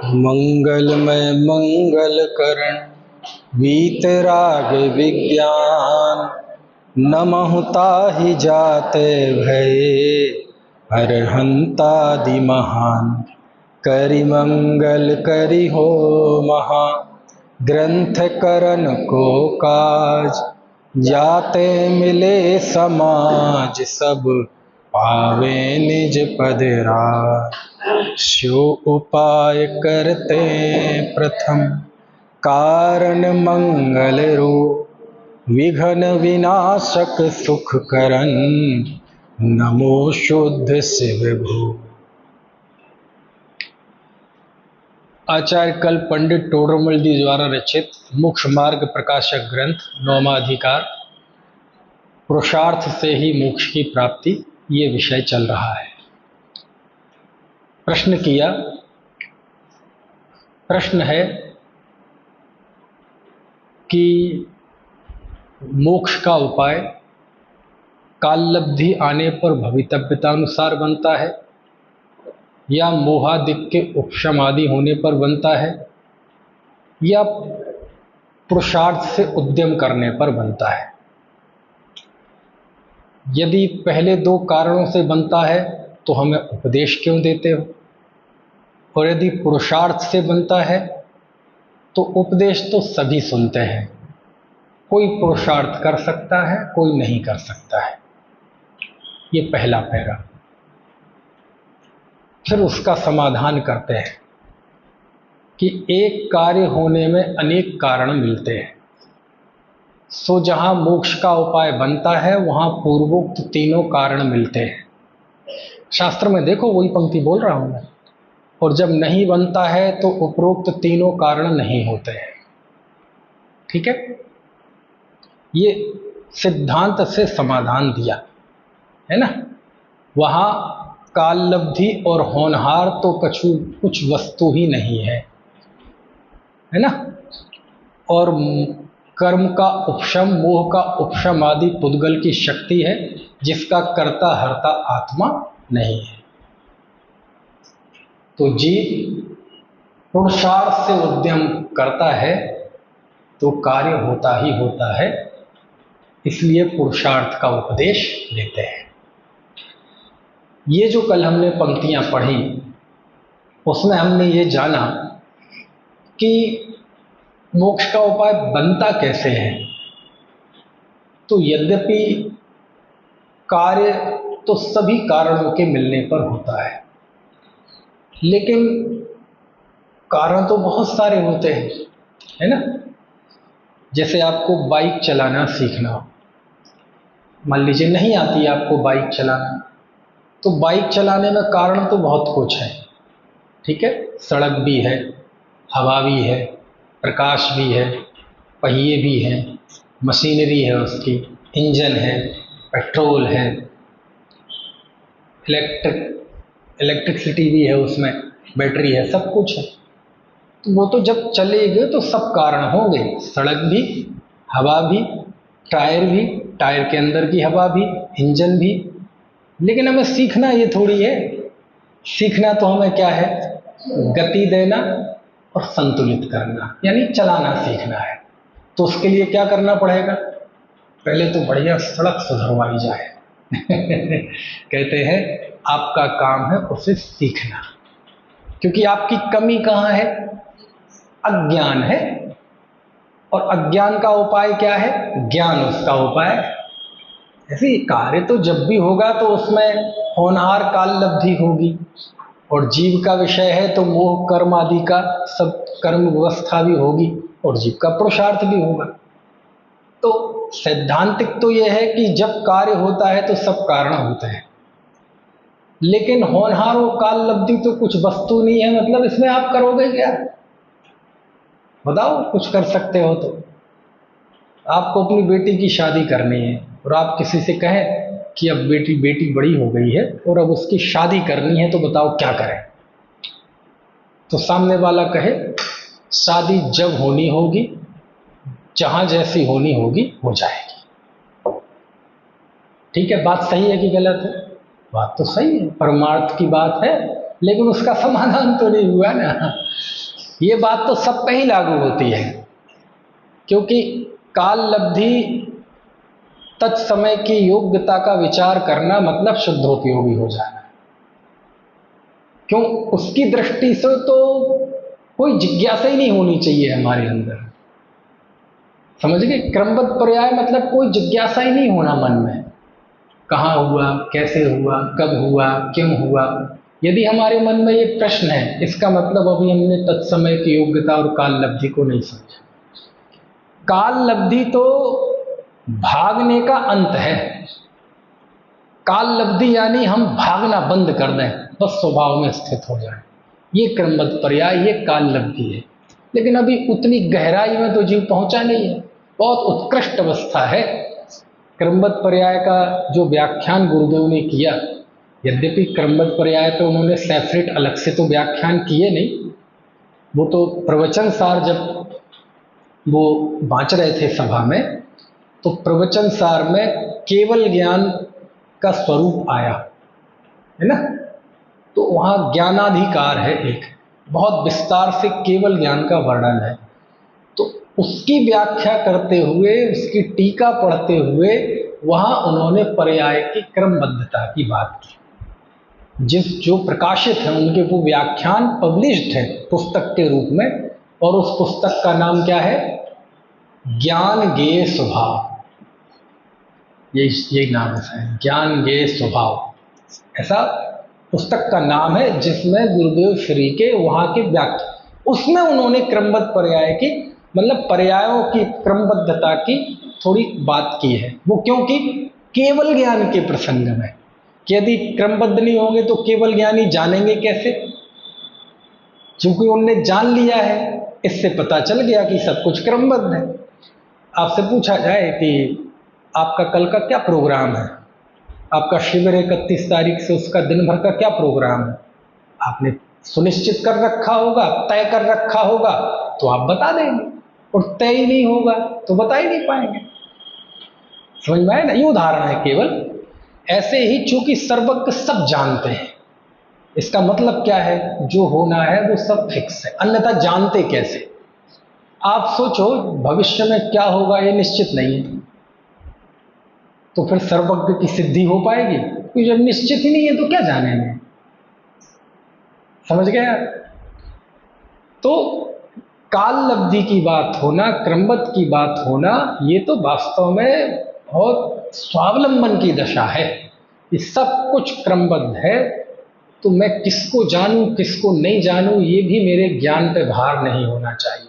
मंगलमय मंगल करण वीतराग विज्ञान, नमहु ताहि जाते भये अरहंतादि महान। करि मंगल करि हो महा, ग्रंथ करन को काज। जाते मिले समाज सब, पावे निज पद राज। स्यो उपाय करते प्रथम, कारण मंगल रूप। विघ्न विनाशक सुख करन, नमो शुद्ध शिव भू। आचार्य कल्प पंडित टोडरमल जी द्वारा रचित मोक्ष मार्ग प्रकाशक ग्रंथ 9वां अधिकार, पुरुषार्थ से ही मोक्ष की प्राप्ति, ये विषय चल रहा है। प्रश्न किया, प्रश्न है कि मोक्ष का उपाय काललब्धि आने पर भवितव्यतानुसार बनता है या मोहादिक के उपशम आदि होने पर बनता है या पुरुषार्थ से उद्यम करने पर बनता है। यदि पहले दो कारणों से बनता है तो हमें उपदेश क्यों देते हो, और यदि पुरुषार्थ से बनता है तो उपदेश तो सभी सुनते हैं। कोई पुरुषार्थ कर सकता है, कोई नहीं कर सकता है। ये पहला पैरा। फिर उसका समाधान करते हैं कि एक कार्य होने में अनेक कारण मिलते हैं। सो जहां मोक्ष का उपाय बनता है वहां पूर्वोक्त तीनों कारण मिलते हैं। शास्त्र में देखो, वही पंक्ति बोल रहा हूं मैं। और जब नहीं बनता है तो उपरोक्त तीनों कारण नहीं होते हैं। ठीक है, ये सिद्धांत से समाधान दिया है ना। वहां काललब्धि और होनहार तो कुछ वस्तु ही नहीं है ना। और कर्म का उपशम, मोह का उपशम आदि पुद्गल की शक्ति है, जिसका कर्ता हर्ता आत्मा नहीं है। तो जीव पुरुषार्थ से उद्यम करता है तो कार्य होता ही होता है, इसलिए पुरुषार्थ का उपदेश देते हैं। ये जो कल हमने पंक्तियां पढ़ी उसमें हमने ये जाना कि मोक्ष का उपाय बनता कैसे है। तो यद्यपि कार्य तो सभी कारणों के मिलने पर होता है, लेकिन कारण तो बहुत सारे होते हैं, है ना। जैसे आपको बाइक चलाना सीखना हो, मान लीजिए नहीं आती आपको बाइक चलाना, तो बाइक चलाने में कारण तो बहुत कुछ है। ठीक है, सड़क भी है, हवा भी है, प्रकाश भी है, पहिए भी हैं, मशीनरी है, उसकी इंजन है, पेट्रोल है, इलेक्ट्रिसिटी भी है, उसमें बैटरी है, सब कुछ है। तो वो तो जब चलेंगे तो सब कारण होंगे, सड़क भी, हवा भी, टायर भी, टायर के अंदर की हवा भी, इंजन भी। लेकिन हमें सीखना ये थोड़ी है। सीखना तो हमें क्या है, गति देना और संतुलित करना, यानी चलाना सीखना है। तो उसके लिए क्या करना पड़ेगा, पहले तो बढ़िया सड़क सुधरवाई जाए। कहते हैं आपका काम है उसे सीखना, क्योंकि आपकी कमी कहाँ है, अज्ञान है। और अज्ञान का उपाय क्या है, ज्ञान उसका उपाय। ऐसे कार्य तो जब भी होगा तो उसमें होनहार काललब्धि होगी, और जीव का विषय है तो मोह कर्म आदि का सब कर्म व्यवस्था भी होगी, और जीव का पुरुषार्थ भी होगा। तो सैद्धांतिक तो यह है कि जब कार्य होता है तो सब कारण होते हैं, लेकिन होनहार और काललब्धि तो कुछ वस्तु नहीं है। मतलब इसमें आप करोगे क्या, बताओ। कुछ कर सकते हो तो आपको अपनी बेटी की शादी करनी है और आप किसी से कहें कि अब बेटी बड़ी हो गई है और अब उसकी शादी करनी है, तो बताओ क्या करें। तो सामने वाला कहे शादी जब होनी होगी, जहां जैसी होनी होगी हो जाएगी। ठीक है, बात सही है कि गलत है? बात तो सही है, परमार्थ की बात है। लेकिन उसका समाधान तो नहीं हुआ ना। ये बात तो सब पे ही लागू होती है, क्योंकि काल लब्धि तत्समय की योग्यता का विचार करना मतलब शुद्धोपयोगी हो जाना। क्यों? उसकी दृष्टि से तो कोई जिज्ञासा ही नहीं होनी चाहिए हमारे अंदर। समझ गए? क्रमबद्ध पर्याय मतलब कोई जिज्ञासा ही नहीं होना मन में, कहाँ हुआ, कैसे हुआ, कब हुआ, क्यों हुआ। यदि हमारे मन में ये प्रश्न है, इसका मतलब अभी हमने तत्समय की योग्यता और काल लब्धि को नहीं समझा। काल लब्धि तो भागने का अंत है। काल लब्धि यानी हम भागना बंद कर दें, बस स्वभाव में स्थित हो जाए, ये क्रमबद्ध पर्याय, ये काल लब्धि है। लेकिन अभी उतनी गहराई में तो जीव पहुंचा नहीं है, बहुत उत्कृष्ट अवस्था है। क्रमबद्ध पर्याय का जो व्याख्यान गुरुदेव ने किया, यद्यपि क्रमबद्ध पर्याय तो उन्होंने सेपरेट अलग से तो व्याख्यान किए नहीं, वो तो प्रवचन सार जब वो बांच रहे थे सभा में, तो प्रवचन सार में केवल ज्ञान का स्वरूप आया है ना, तो वहाँ ज्ञानाधिकार है, एक बहुत विस्तार से केवल ज्ञान का वर्णन है। तो उसकी व्याख्या करते हुए, उसकी टीका पढ़ते हुए वहाँ उन्होंने पर्याय की क्रमबद्धता की बात की। जो प्रकाशित है उनके वो व्याख्यान पब्लिश्ड है पुस्तक के रूप में, और उस पुस्तक का नाम क्या है? ज्ञान गेय स्वभाव। यही नाम है, ज्ञान गेय स्वभाव, ऐसा पुस्तक का नाम है, जिसमें गुरुदेव श्री के वहाँ के व्याख्या, उसमें उन्होंने क्रमबद्ध पर्याय की, मतलब पर्यायों की क्रमबद्धता की थोड़ी बात की है। वो क्योंकि केवल ज्ञान के प्रसंग में, कि यदि क्रमबद्ध नहीं होंगे तो केवल ज्ञानी जानेंगे कैसे? क्योंकि उनने जान लिया है, इससे पता चल गया कि सब कुछ क्रमबद्ध है। आपसे पूछा जाए कि आपका कल का क्या प्रोग्राम है, आपका शिविर 31 तारीख से, उसका दिन भर का क्या प्रोग्राम है, आपने सुनिश्चित कर रखा होगा, तय कर रखा होगा, तो आप बता देंगे, और तय ही नहीं होगा तो बता ही नहीं पाएंगे। समझ में आए ना? ये उदाहरण है केवल। ऐसे ही चूंकि सर्वज्ञ सब जानते हैं, इसका मतलब क्या है? जो होना है वो सब फिक्स है, अन्यथा जानते कैसे? आप सोचो, भविष्य में क्या होगा ये निश्चित नहीं है, तो फिर सर्वज्ञ की सिद्धि हो पाएगी? क्योंकि जब निश्चित ही नहीं है तो क्या जानेंगे? समझ गए आप? तो काल लब्धि की बात होना, क्रमबद्ध की बात होना, ये तो वास्तव में बहुत स्वावलंबन की दशा है। ये सब कुछ क्रमबद्ध है, तो मैं किसको जानूं किसको नहीं जानूं ये भी मेरे ज्ञान पे भार नहीं होना चाहिए।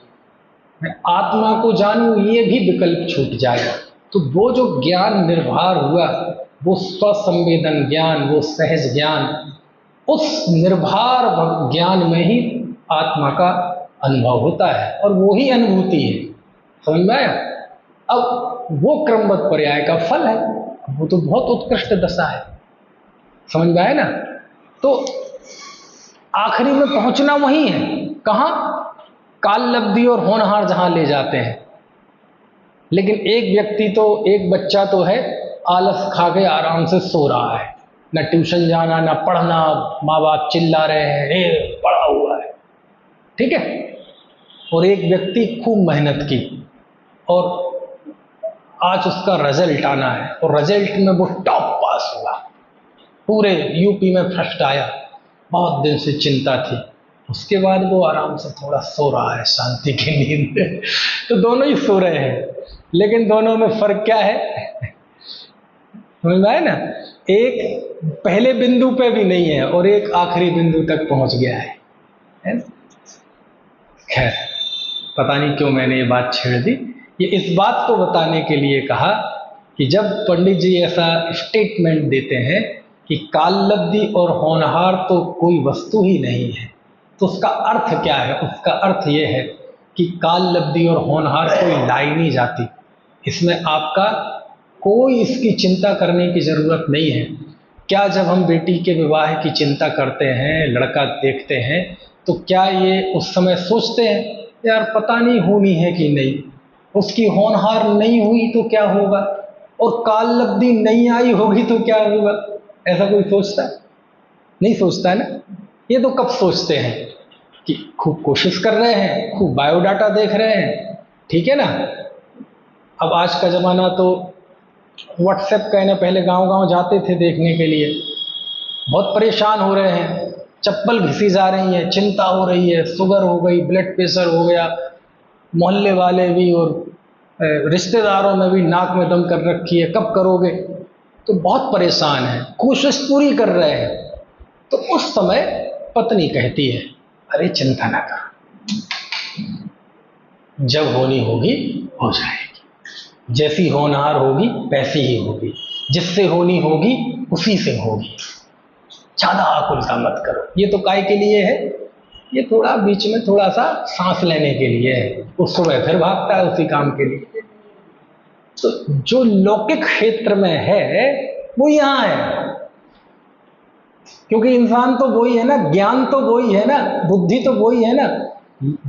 मैं आत्मा को जानूं ये भी विकल्प छूट जाएगा। तो वो जो ज्ञान निर्भर हुआ, वो स्वसंवेदन ज्ञान, वो सहज ज्ञान, उस निर्भर ज्ञान में ही आत्मा का अनुभव होता है, और वो ही अनुभूति है। समझ में आया? अब वो क्रमबद्ध पर्याय का फल है, वो तो बहुत उत्कृष्ट दशा है। समझ में आया ना? तो आखिरी में पहुंचना वही है, कहाँ? काल लब्धि और होनहार जहां ले जाते हैं। लेकिन एक व्यक्ति तो, एक बच्चा तो है, आलस खा के आराम से सो रहा है, न ट्यूशन जाना, न पढ़ना, माँ बाप चिल्ला रहे हैं, पढ़ा हुआ है, ठीक है। और एक व्यक्ति खूब मेहनत की और आज उसका रिजल्ट आना है, और रिजल्ट में वो टॉप पास हुआ, पूरे यूपी में फर्स्ट आया, बहुत दिन से चिंता थी। उसके बाद वो आराम से थोड़ा सो रहा है, शांति की नींद में। तो दोनों ही सो रहे हैं, लेकिन दोनों में फर्क क्या है? समझ में आया ना? एक पहले बिंदु पे भी नहीं है और एक आखिरी बिंदु तक पहुंच गया है। खैर, पता नहीं क्यों मैंने ये बात छेड़ दी। ये इस बात को बताने के लिए कहा कि जब पंडित जी ऐसा स्टेटमेंट देते हैं कि काल लब्धि और होनहार तो कोई वस्तु ही नहीं है, तो उसका अर्थ क्या है? उसका अर्थ ये है कि काल लब्धि और होनहार कोई लाई नहीं जाती, इसमें आपका कोई इसकी चिंता करने की ज़रूरत नहीं है। क्या जब हम बेटी के विवाह की चिंता करते हैं, लड़का देखते हैं, तो क्या ये उस समय सोचते हैं यार पता नहीं होनी है कि नहीं, उसकी होनहार नहीं हुई तो क्या होगा, और काल लब्धि नहीं आई होगी तो क्या होगा? ऐसा कोई सोचता है? नहीं सोचता है ना। ये तो कब सोचते हैं कि खूब कोशिश कर रहे हैं, खूब बायोडाटा देख रहे हैं, ठीक है ना। अब आज का ज़माना तो व्हाट्सएप कहने, पहले गांव-गांव जाते थे देखने के लिए, बहुत परेशान हो रहे हैं, चप्पल घिसी जा रही है, चिंता हो रही है, शुगर हो गई, ब्लड प्रेशर हो गया, मोहल्ले वाले भी और रिश्तेदारों में भी नाक में दम कर रखी है, कब करोगे, तो बहुत परेशान है, कोशिश पूरी कर रहे हैं। तो उस समय पत्नी कहती है, अरे चिंता ना कर, जब होनी होगी हो जाएगी, जैसी होनहार होगी वैसी ही होगी, जिससे होनी होगी उसी से होगी, ज़्यादा आकुलता मत करो। ये तो काय के लिए है, ये थोड़ा बीच में थोड़ा सा सांस लेने के लिए है, उस सुबह फिर भागता है उसी काम के लिए। तो जो लौकिक क्षेत्र में है वो यहाँ है, क्योंकि इंसान तो वही है ना, ज्ञान तो वही है ना, बुद्धि तो वही है ना।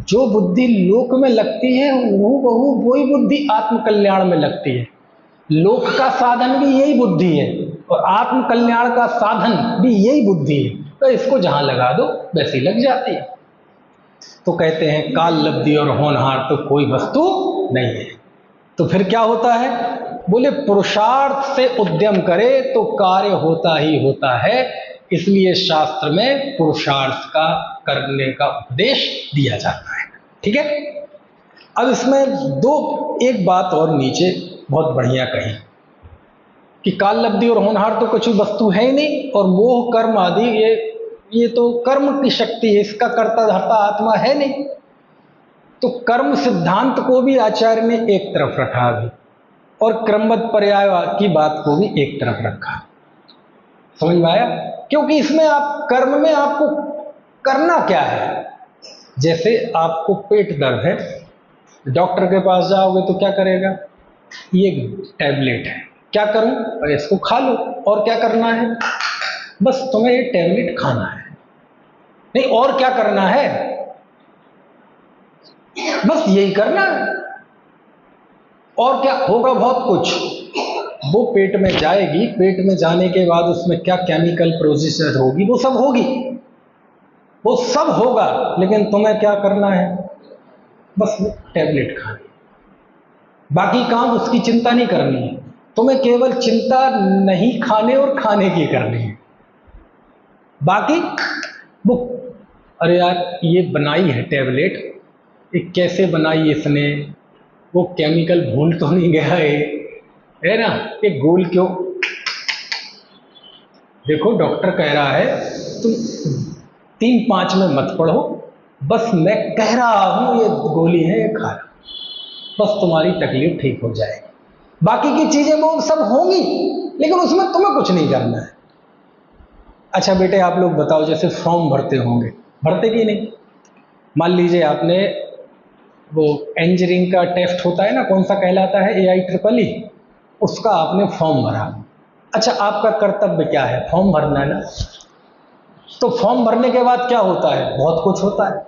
जो बुद्धि लोक में लगती है वो वही बुद्धि आत्म कल्याण में लगती है। लोक का साधन भी यही बुद्धि है और आत्म कल्याण का साधन भी यही बुद्धि है, तो इसको जहां लगा दो वैसी लग जाती है। तो कहते हैं काल लब्धि और होनहार तो कोई वस्तु नहीं है। तो फिर क्या होता है, बोले पुरुषार्थ से उद्यम करे तो कार्य होता ही होता है, इसलिए शास्त्र में पुरुषार्थ का करने का उपदेश दिया जाता है। ठीक है। अब इसमें एक बात और नीचे बहुत बढ़िया कही कि काल लब्धि और होनहार तो कुछ वस्तु है ही नहीं, और मोह कर्म आदि ये तो कर्म की शक्ति है, इसका कर्ता धर्ता आत्मा है नहीं। तो कर्म सिद्धांत को भी आचार्य ने एक तरफ रखा अभी, और क्रमबद्ध पर्याय की बात को भी एक तरफ रखा। समझ में आया? क्योंकि इसमें आप कर्म में आपको करना क्या है। जैसे आपको पेट दर्द है, डॉक्टर के पास जाओगे तो क्या करेगा, ये टैबलेट है, क्या करूं, और इसको खा लो, और क्या करना है, बस तुम्हें ये टैबलेट खाना है, नहीं और क्या करना है, बस यही करना है। और क्या होगा, बहुत कुछ। वो पेट में जाएगी, पेट में जाने के बाद उसमें क्या केमिकल प्रोसेस होगी, वो सब होगी, वो सब होगा, लेकिन तुम्हें क्या करना है, बस वो टैबलेट खानी, बाकी काम उसकी चिंता नहीं करनी है। तुम्हें केवल चिंता नहीं खाने और खाने की करनी है, बाकी वो अरे यार ये बनाई है टैबलेट, ये कैसे बनाई इसने, वो केमिकल भूल तो नहीं गया है ना, ये गोल क्यों, देखो डॉक्टर कह रहा है तुम 3-5 में मत पढ़ो, बस मैं कह रहा हूं ये गोली है, ये खा लो, बस तुम्हारी तकलीफ ठीक हो जाएगी, बाकी की चीजें वो सब होंगी, लेकिन उसमें तुम्हें कुछ नहीं करना है। अच्छा बेटे आप लोग बताओ, जैसे फॉर्म भरते होंगे, भरते कि नहीं, मान लीजिए आपने वो इंजीनियरिंग का टेस्ट होता है ना, कौन सा कहलाता है, AIEEE, उसका आपने फॉर्म भरा। अच्छा आपका कर्तव्य क्या है, फॉर्म भरना है ना। तो फॉर्म भरने के बाद क्या होता है, बहुत कुछ होता है।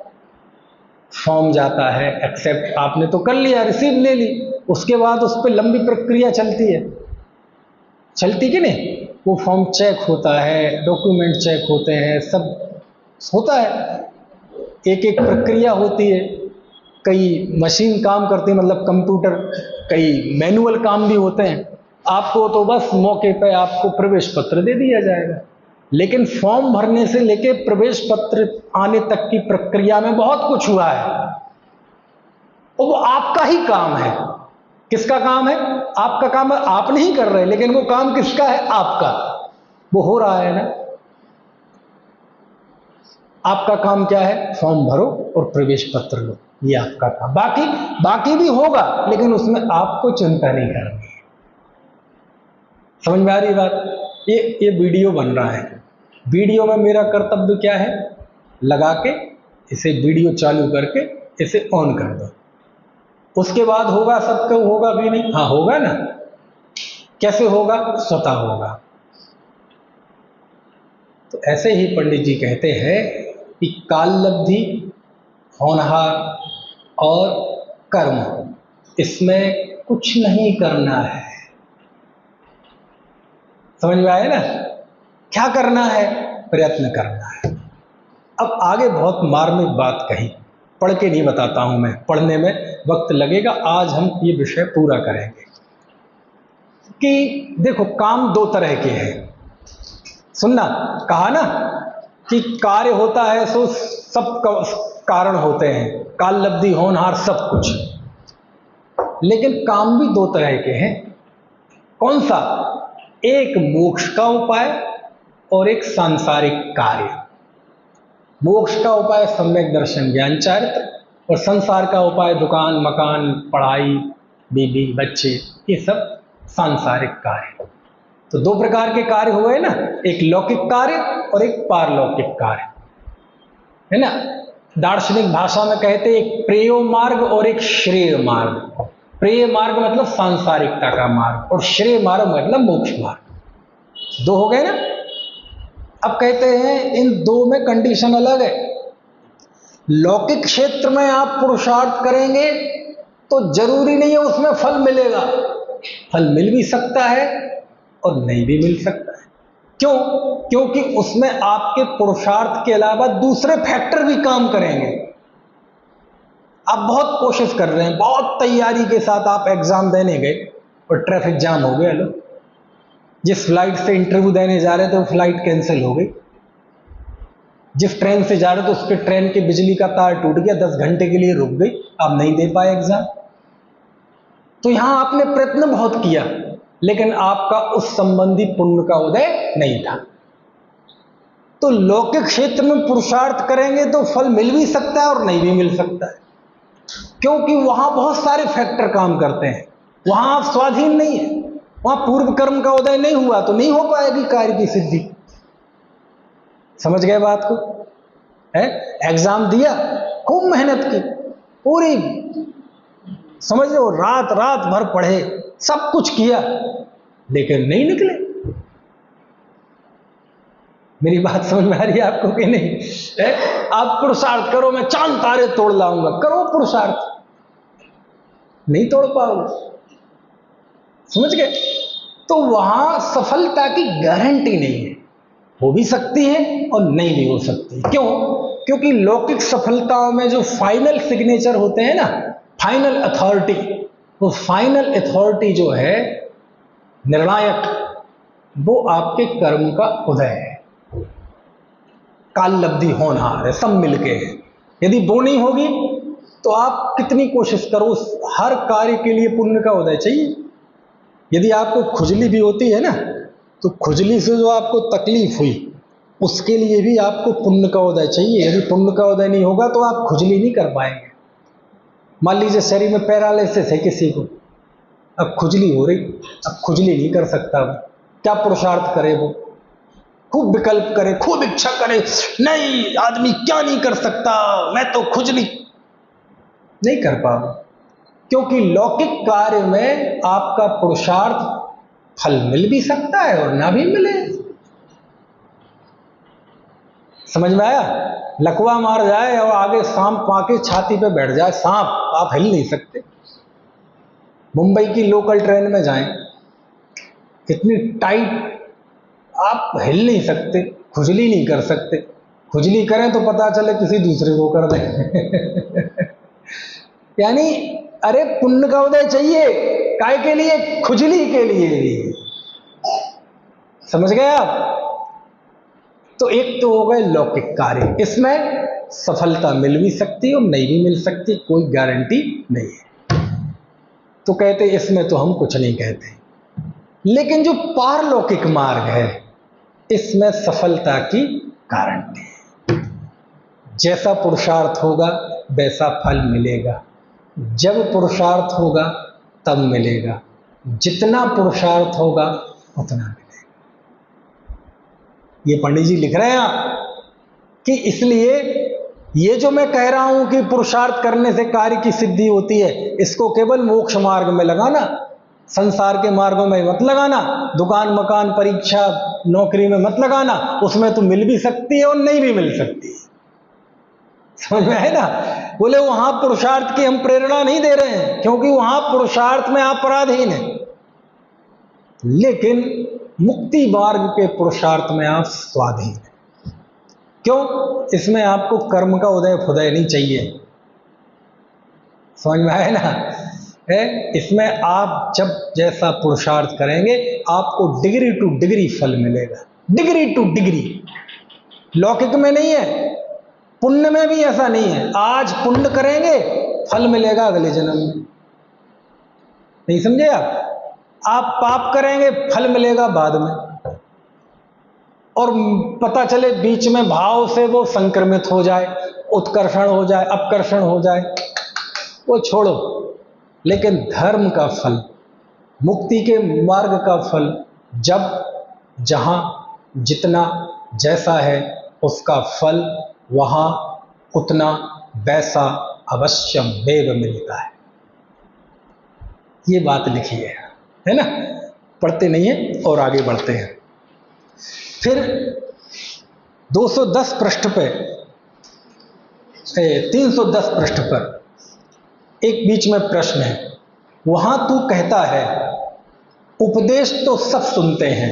फॉर्म जाता है, एक्सेप्ट आपने तो कर लिया, रिसीव ले ली, उसके बाद उस पर लंबी प्रक्रिया चलती है, चलती कि नहीं, वो फॉर्म चेक होता है, डॉक्यूमेंट चेक होते हैं, सब होता है, एक एक प्रक्रिया होती है, कई मशीन काम करती है, मतलब कंप्यूटर, कई मैनुअल काम भी होते हैं। आपको तो बस मौके पे आपको प्रवेश पत्र दे दिया जाएगा, लेकिन फॉर्म भरने से लेके प्रवेश पत्र आने तक की प्रक्रिया में बहुत कुछ हुआ है, और वो आपका ही काम है। किसका काम है, आपका काम है, आप नहीं कर रहे, लेकिन वो काम किसका है, आपका, वो हो रहा है ना। आपका काम क्या है, फॉर्म भरो और प्रवेश पत्र लो, ये आपका काम, बाकी भी होगा, लेकिन उसमें आपको चिंता नहीं करनी है। समझ में आ रही बात। ये वीडियो बन रहा है, वीडियो में मेरा कर्तव्य क्या है, लगा के इसे वीडियो चालू करके इसे ऑन कर दो, उसके बाद होगा, सबको होगा भी नहीं, हाँ होगा ना, कैसे होगा, स्वतः होगा। तो ऐसे ही पंडित जी कहते हैं कि काल लब्धि, होनहार और कर्म, इसमें कुछ नहीं करना है। समझ में आया ना, क्या करना है, प्रयत्न करना है। अब आगे बहुत मार्मिक बात कही, पढ़ के नहीं बताता हूं मैं, पढ़ने में वक्त लगेगा। आज हम ये विषय पूरा करेंगे कि देखो काम दो तरह के हैं। सुनना, कहा ना कि कार्य होता है सो सब कारण होते हैं, काल लब्धि होनहार सब कुछ। लेकिन काम भी दो तरह के हैं। कौन सा? एक मोक्ष का उपाय और एक सांसारिक कार्य। मोक्ष का उपाय सम्यक दर्शन ज्ञान चारित्र, और संसार का उपाय दुकान मकान पढ़ाई बीबी बच्चे, ये सब सांसारिक कार्य। तो दो प्रकार के कार्य हुए ना, एक लौकिक कार्य और एक पारलौकिक कार्य, है ना। दार्शनिक भाषा में कहते एक प्रेयो मार्ग और एक श्रेय मार्ग। प्रेय मार्ग मतलब सांसारिकता का मार्ग, और श्रेय मार्ग मतलब मोक्ष मार्ग। दो हो गए ना। अब कहते हैं इन दो में कंडीशन अलग है। लौकिक क्षेत्र में आप पुरुषार्थ करेंगे तो जरूरी नहीं है उसमें फल मिलेगा। फल मिल भी सकता है और नहीं भी मिल सकता है। क्यों? क्योंकि उसमें आपके पुरुषार्थ के अलावा दूसरे फैक्टर भी काम करेंगे। आप बहुत कोशिश कर रहे हैं, बहुत तैयारी के साथ आप एग्जाम देने गए और ट्रैफिक जाम हो गया। लो, जिस फ्लाइट से इंटरव्यू देने जा रहे थे वो फ्लाइट कैंसिल हो गई। जिस ट्रेन से जा रहे थे उसके ट्रेन के बिजली का तार टूट गया, 10 घंटे के लिए रुक गई, आप नहीं दे पाए एग्जाम। तो यहां आपने प्रयत्न बहुत किया, लेकिन आपका उस संबंधी पुण्य का उदय नहीं था। तो लौकिक क्षेत्र में पुरुषार्थ करेंगे तो फल मिल भी सकता है और नहीं भी मिल सकता है, क्योंकि वहां बहुत सारे फैक्टर काम करते हैं। वहां आप स्वाधीन नहीं है, वहां पूर्व कर्म का उदय नहीं हुआ तो नहीं हो पाएगी कार्य की सिद्धि। समझ गए बात को? है एग्जाम दिया, खूब मेहनत की, पूरी समझ लो रात रात भर पढ़े, सब कुछ किया, लेकिन नहीं निकले। मेरी बात समझ में आ रही है आपको कि नहीं? आप पुरुषार्थ करो, मैं चांद तारे तोड़ लाऊंगा, करो पुरुषार्थ, नहीं तोड़ पाओगे। समझ गए? तो वहां सफलता की गारंटी नहीं है। हो भी सकती है और नहीं भी हो सकती। क्यों? क्योंकि लौकिक सफलताओं में जो फाइनल सिग्नेचर होते हैं ना, फाइनल अथॉरिटी, वो फाइनल अथॉरिटी जो है निर्णायक, वो आपके कर्म का उदय है। काल लब्धि होनहार है, सब मिलके है। यदि वो नहीं होगी तो आप कितनी कोशिश करो, हर कार्य के लिए पुण्य का उदय चाहिए। यदि आपको खुजली भी होती है ना, तो खुजली से जो आपको तकलीफ हुई उसके लिए भी आपको पुण्य का उदय चाहिए। यदि पुण्य का उदय नहीं होगा तो आप खुजली नहीं कर पाएंगे। मान लीजिए शरीर में पैरालिसिस है किसी को, अब खुजली हो रही, अब खुजली नहीं कर सकता, वो क्या पुरुषार्थ करे? वो खूब विकल्प करे, खूब इच्छा करे, नहीं आदमी क्या नहीं कर सकता, मैं तो खुजली नहीं कर पाऊंगा। क्योंकि लौकिक कार्य में आपका पुरुषार्थ फल मिल भी सकता है और ना भी मिले। समझ में आया? लकवा मार जाए और आगे सांप आके छाती पे बैठ जाए, सांप, आप हिल नहीं सकते। मुंबई की लोकल ट्रेन में जाएं, इतनी टाइट, आप हिल नहीं सकते, खुजली नहीं कर सकते। खुजली करें तो पता चले किसी दूसरे को कर दें। यानी अरे पुण्य का उदय चाहिए, काय के लिए? खुजली के लिए। समझ गए आप? तो एक तो हो गए लौकिक कार्य, इसमें सफलता मिल भी सकती है और नहीं भी मिल सकती, कोई गारंटी नहीं है। तो कहते इसमें तो हम कुछ नहीं कहते। लेकिन जो पारलौकिक मार्ग है, इसमें सफलता की गारंटी है। जैसा पुरुषार्थ होगा वैसा फल मिलेगा। जब पुरुषार्थ होगा तब मिलेगा, जितना पुरुषार्थ होगा उतना मिलेगा। ये पंडित जी लिख रहे हैं कि इसलिए ये जो मैं कह रहा हूं कि पुरुषार्थ करने से कार्य की सिद्धि होती है, इसको केवल मोक्ष मार्ग में लगाना, संसार के मार्गों में मत लगाना, दुकान मकान परीक्षा नौकरी में मत लगाना। उसमें तो मिल भी सकती है और नहीं भी मिल सकती है। समझ में है ना? बोले वहां पुरुषार्थ की हम प्रेरणा नहीं दे रहे हैं, क्योंकि वहां पुरुषार्थ में आप पराधीन हैं। लेकिन मुक्ति मार्ग के पुरुषार्थ में आप स्वाधीन हैं। क्यों? इसमें आपको कर्म का उदय फुदय नहीं चाहिए, समझ में आया ना? है, इसमें आप जब जैसा पुरुषार्थ करेंगे आपको डिग्री टू डिग्री फल मिलेगा, डिग्री टू डिग्री। लौकिक में नहीं है, पुण्य में भी ऐसा नहीं है, आज पुण्य करेंगे फल मिलेगा अगले जन्म में, नहीं समझे आप पाप करेंगे फल मिलेगा बाद में, और पता चले बीच में भाव से वो संक्रमित हो जाए, उत्कर्षण हो जाए, अपकर्षण हो जाए, वो छोड़ो। लेकिन धर्म का फल, मुक्ति के मार्ग का फल जब जहां जितना जैसा है उसका फल वहां उतना वैसा अवश्यमेव मिलता है। ये बात लिखी है ना? पढ़ते नहीं है और आगे बढ़ते हैं। फिर 210 पृष्ठ पे 310 पृष्ठ पर एक बीच में प्रश्न है, वहां तू कहता है उपदेश तो सब सुनते हैं,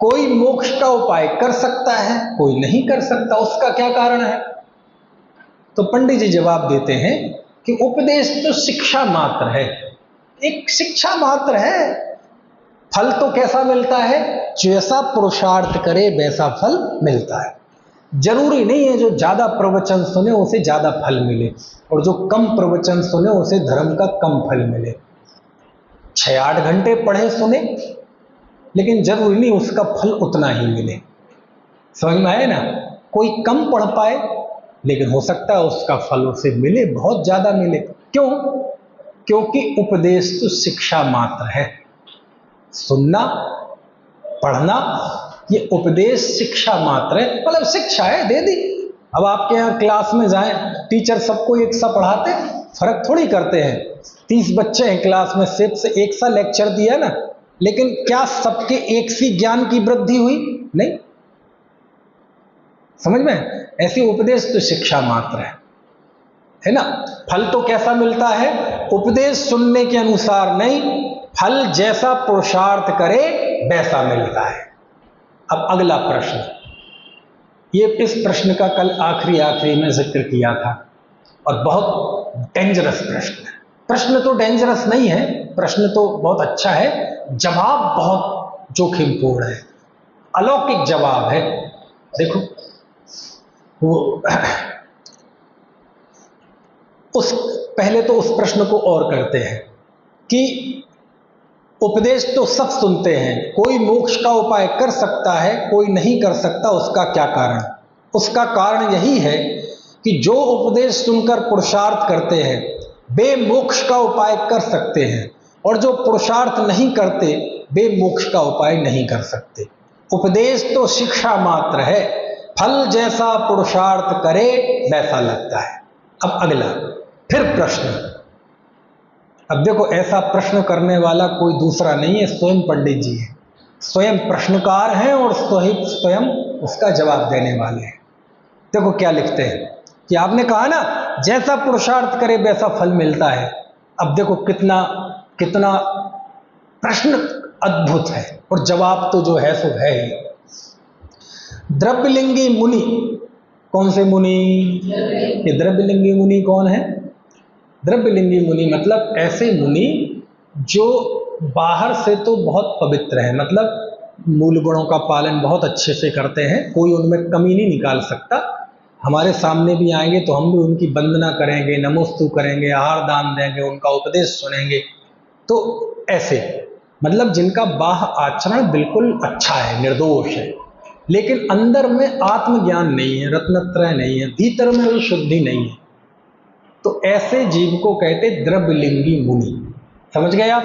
कोई मोक्ष का उपाय कर सकता है, कोई नहीं कर सकता, उसका क्या कारण है? तो पंडित जी जवाब देते हैं कि उपदेश तो शिक्षा मात्र है, एक शिक्षा मात्र है। फल तो कैसा मिलता है? जैसा पुरुषार्थ करे वैसा फल मिलता है। जरूरी नहीं है जो ज्यादा प्रवचन सुने उसे ज्यादा फल मिले, और जो कम प्रवचन सुने उसे धर्म का कम फल मिले। 6-8 घंटे पढ़े सुने, लेकिन जरूरी नहीं उसका फल उतना ही मिले। समझ में आए ना? कोई कम पढ़ पाए, लेकिन हो सकता है उसका फल उसे मिले, बहुत ज्यादा मिले। क्यों? क्योंकि उपदेश तो शिक्षा मात्र है। सुनना, पढ़ना, ये उपदेश शिक्षा मात्र है, मतलब शिक्षा है, दे दी। अब आपके यहाँ क्लास में जाएं, टीचर सबको एक सा पढ़ाते, फर्क थोड़ी करते हैं। 30 बच्चे हैं क्लास में, सिर्फ से एक सा लेक्चर दिया ना, लेकिन क्या सबके एक सी ज्ञान की वृद्धि हुई? नहीं। समझ में? ऐसी उपदेश तो शिक्षा मात्र है ना? फल तो कैसा मिलता है? उपदेश सुनने के अनुसार नहीं, फल जैसा पुरुषार्थ करे वैसा मिलता है। अब अगला प्रश्न, ये इस प्रश्न का कल आखिरी में जिक्र किया था, और बहुत डेंजरस प्रश्न है। प्रश्न तो डेंजरस नहीं है, प्रश्न तो बहुत अच्छा है, जवाब बहुत जोखिमपूर्ण है, अलौकिक जवाब है। देखो, वो पहले तो उस प्रश्न को और करते हैं कि उपदेश तो सब सुनते हैं, कोई मोक्ष का उपाय कर सकता है, कोई नहीं कर सकता, उसका क्या कारण? उसका कारण यही है कि जो उपदेश सुनकर पुरुषार्थ करते हैं वे मोक्ष का उपाय कर सकते हैं, और जो पुरुषार्थ नहीं करते वे मोक्ष का उपाय नहीं कर सकते। उपदेश तो शिक्षा मात्र है, फल जैसा पुरुषार्थ करे वैसा लगता है। अब अगला फिर प्रश्न। अब देखो, ऐसा प्रश्न करने वाला कोई दूसरा नहीं है, स्वयं पंडित जी हैं, स्वयं प्रश्नकार हैं और स्वयं उसका जवाब देने वाले हैं। देखो क्या लिखते हैं कि आपने कहा ना जैसा पुरुषार्थ करे वैसा फल मिलता है। अब देखो कितना कितना प्रश्न अद्भुत है, और जवाब तो जो है सो है ही। द्रव्यलिंगी मुनि, कौन से मुनि? ये द्रव्यलिंगी मुनि कौन है? द्रव्यलिंगी मुनि मतलब ऐसे मुनि जो बाहर से तो बहुत पवित्र हैं, मतलब मूल गुणों का पालन बहुत अच्छे से करते हैं, कोई उनमें कमी नहीं निकाल सकता। हमारे सामने भी आएंगे तो हम भी उनकी वंदना करेंगे, नमोस्तु करेंगे, आहार दान देंगे, उनका उपदेश सुनेंगे। तो ऐसे मतलब जिनका बाह्य आचरण बिल्कुल अच्छा है, निर्दोष है, लेकिन अंदर में आत्मज्ञान नहीं है, रत्नत्रय नहीं है, भीतर में वो शुद्धि नहीं है, तो ऐसे जीव को कहते द्रव्यलिंगी मुनि। समझ गए आप?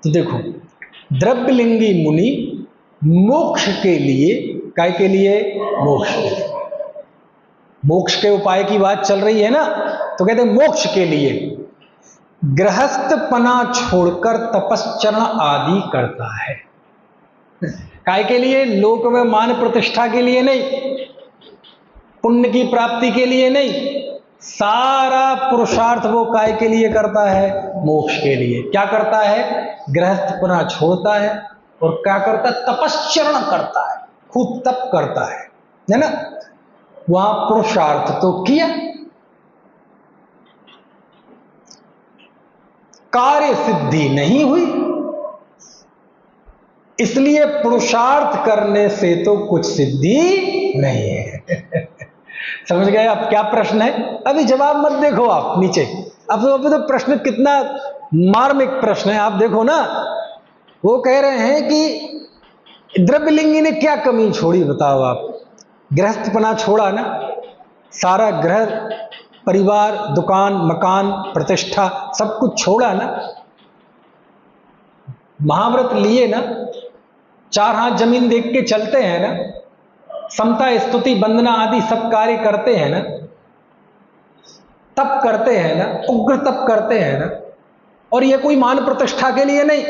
तो देखो, द्रव्यलिंगी मुनि मोक्ष के लिए, काय के लिए? मोक्ष के लिए। मोक्ष के उपाय की बात चल रही है ना, तो कहते मोक्ष के लिए गृहस्थपना छोड़कर तपश्चरण आदि करता है। काय के लिए? लोक में मान प्रतिष्ठा के लिए नहीं, पुण्य की प्राप्ति के लिए नहीं, सारा पुरुषार्थ वो काय के लिए करता है? मोक्ष के लिए। क्या करता है? गृहस्थपना छोड़ता है, और क्या करता है? तपश्चरण करता है, खूब तप करता है। है ना, वहां पुरुषार्थ तो किया, कार्य सिद्धि नहीं हुई, इसलिए पुरुषार्थ करने से तो कुछ सिद्धि नहीं है। समझ गए आप क्या प्रश्न है? अभी जवाब मत देखो आप नीचे, अब तो प्रश्न कितना मार्मिक प्रश्न है, आप देखो ना। वो कह रहे हैं कि द्रव्यलिंगी ने क्या कमी छोड़ी बताओ आप? गृहस्थपना छोड़ा ना, सारा ग्रह परिवार, दुकान, मकान, प्रतिष्ठा सब कुछ छोड़ा ना, महाव्रत लिए ना, 4 हाथ जमीन देख के चलते हैं ना, समता स्तुति वंदना आदि सब कार्य करते हैं ना, तप करते हैं ना, उग्र तप करते हैं ना। और ये कोई मान प्रतिष्ठा के लिए नहीं,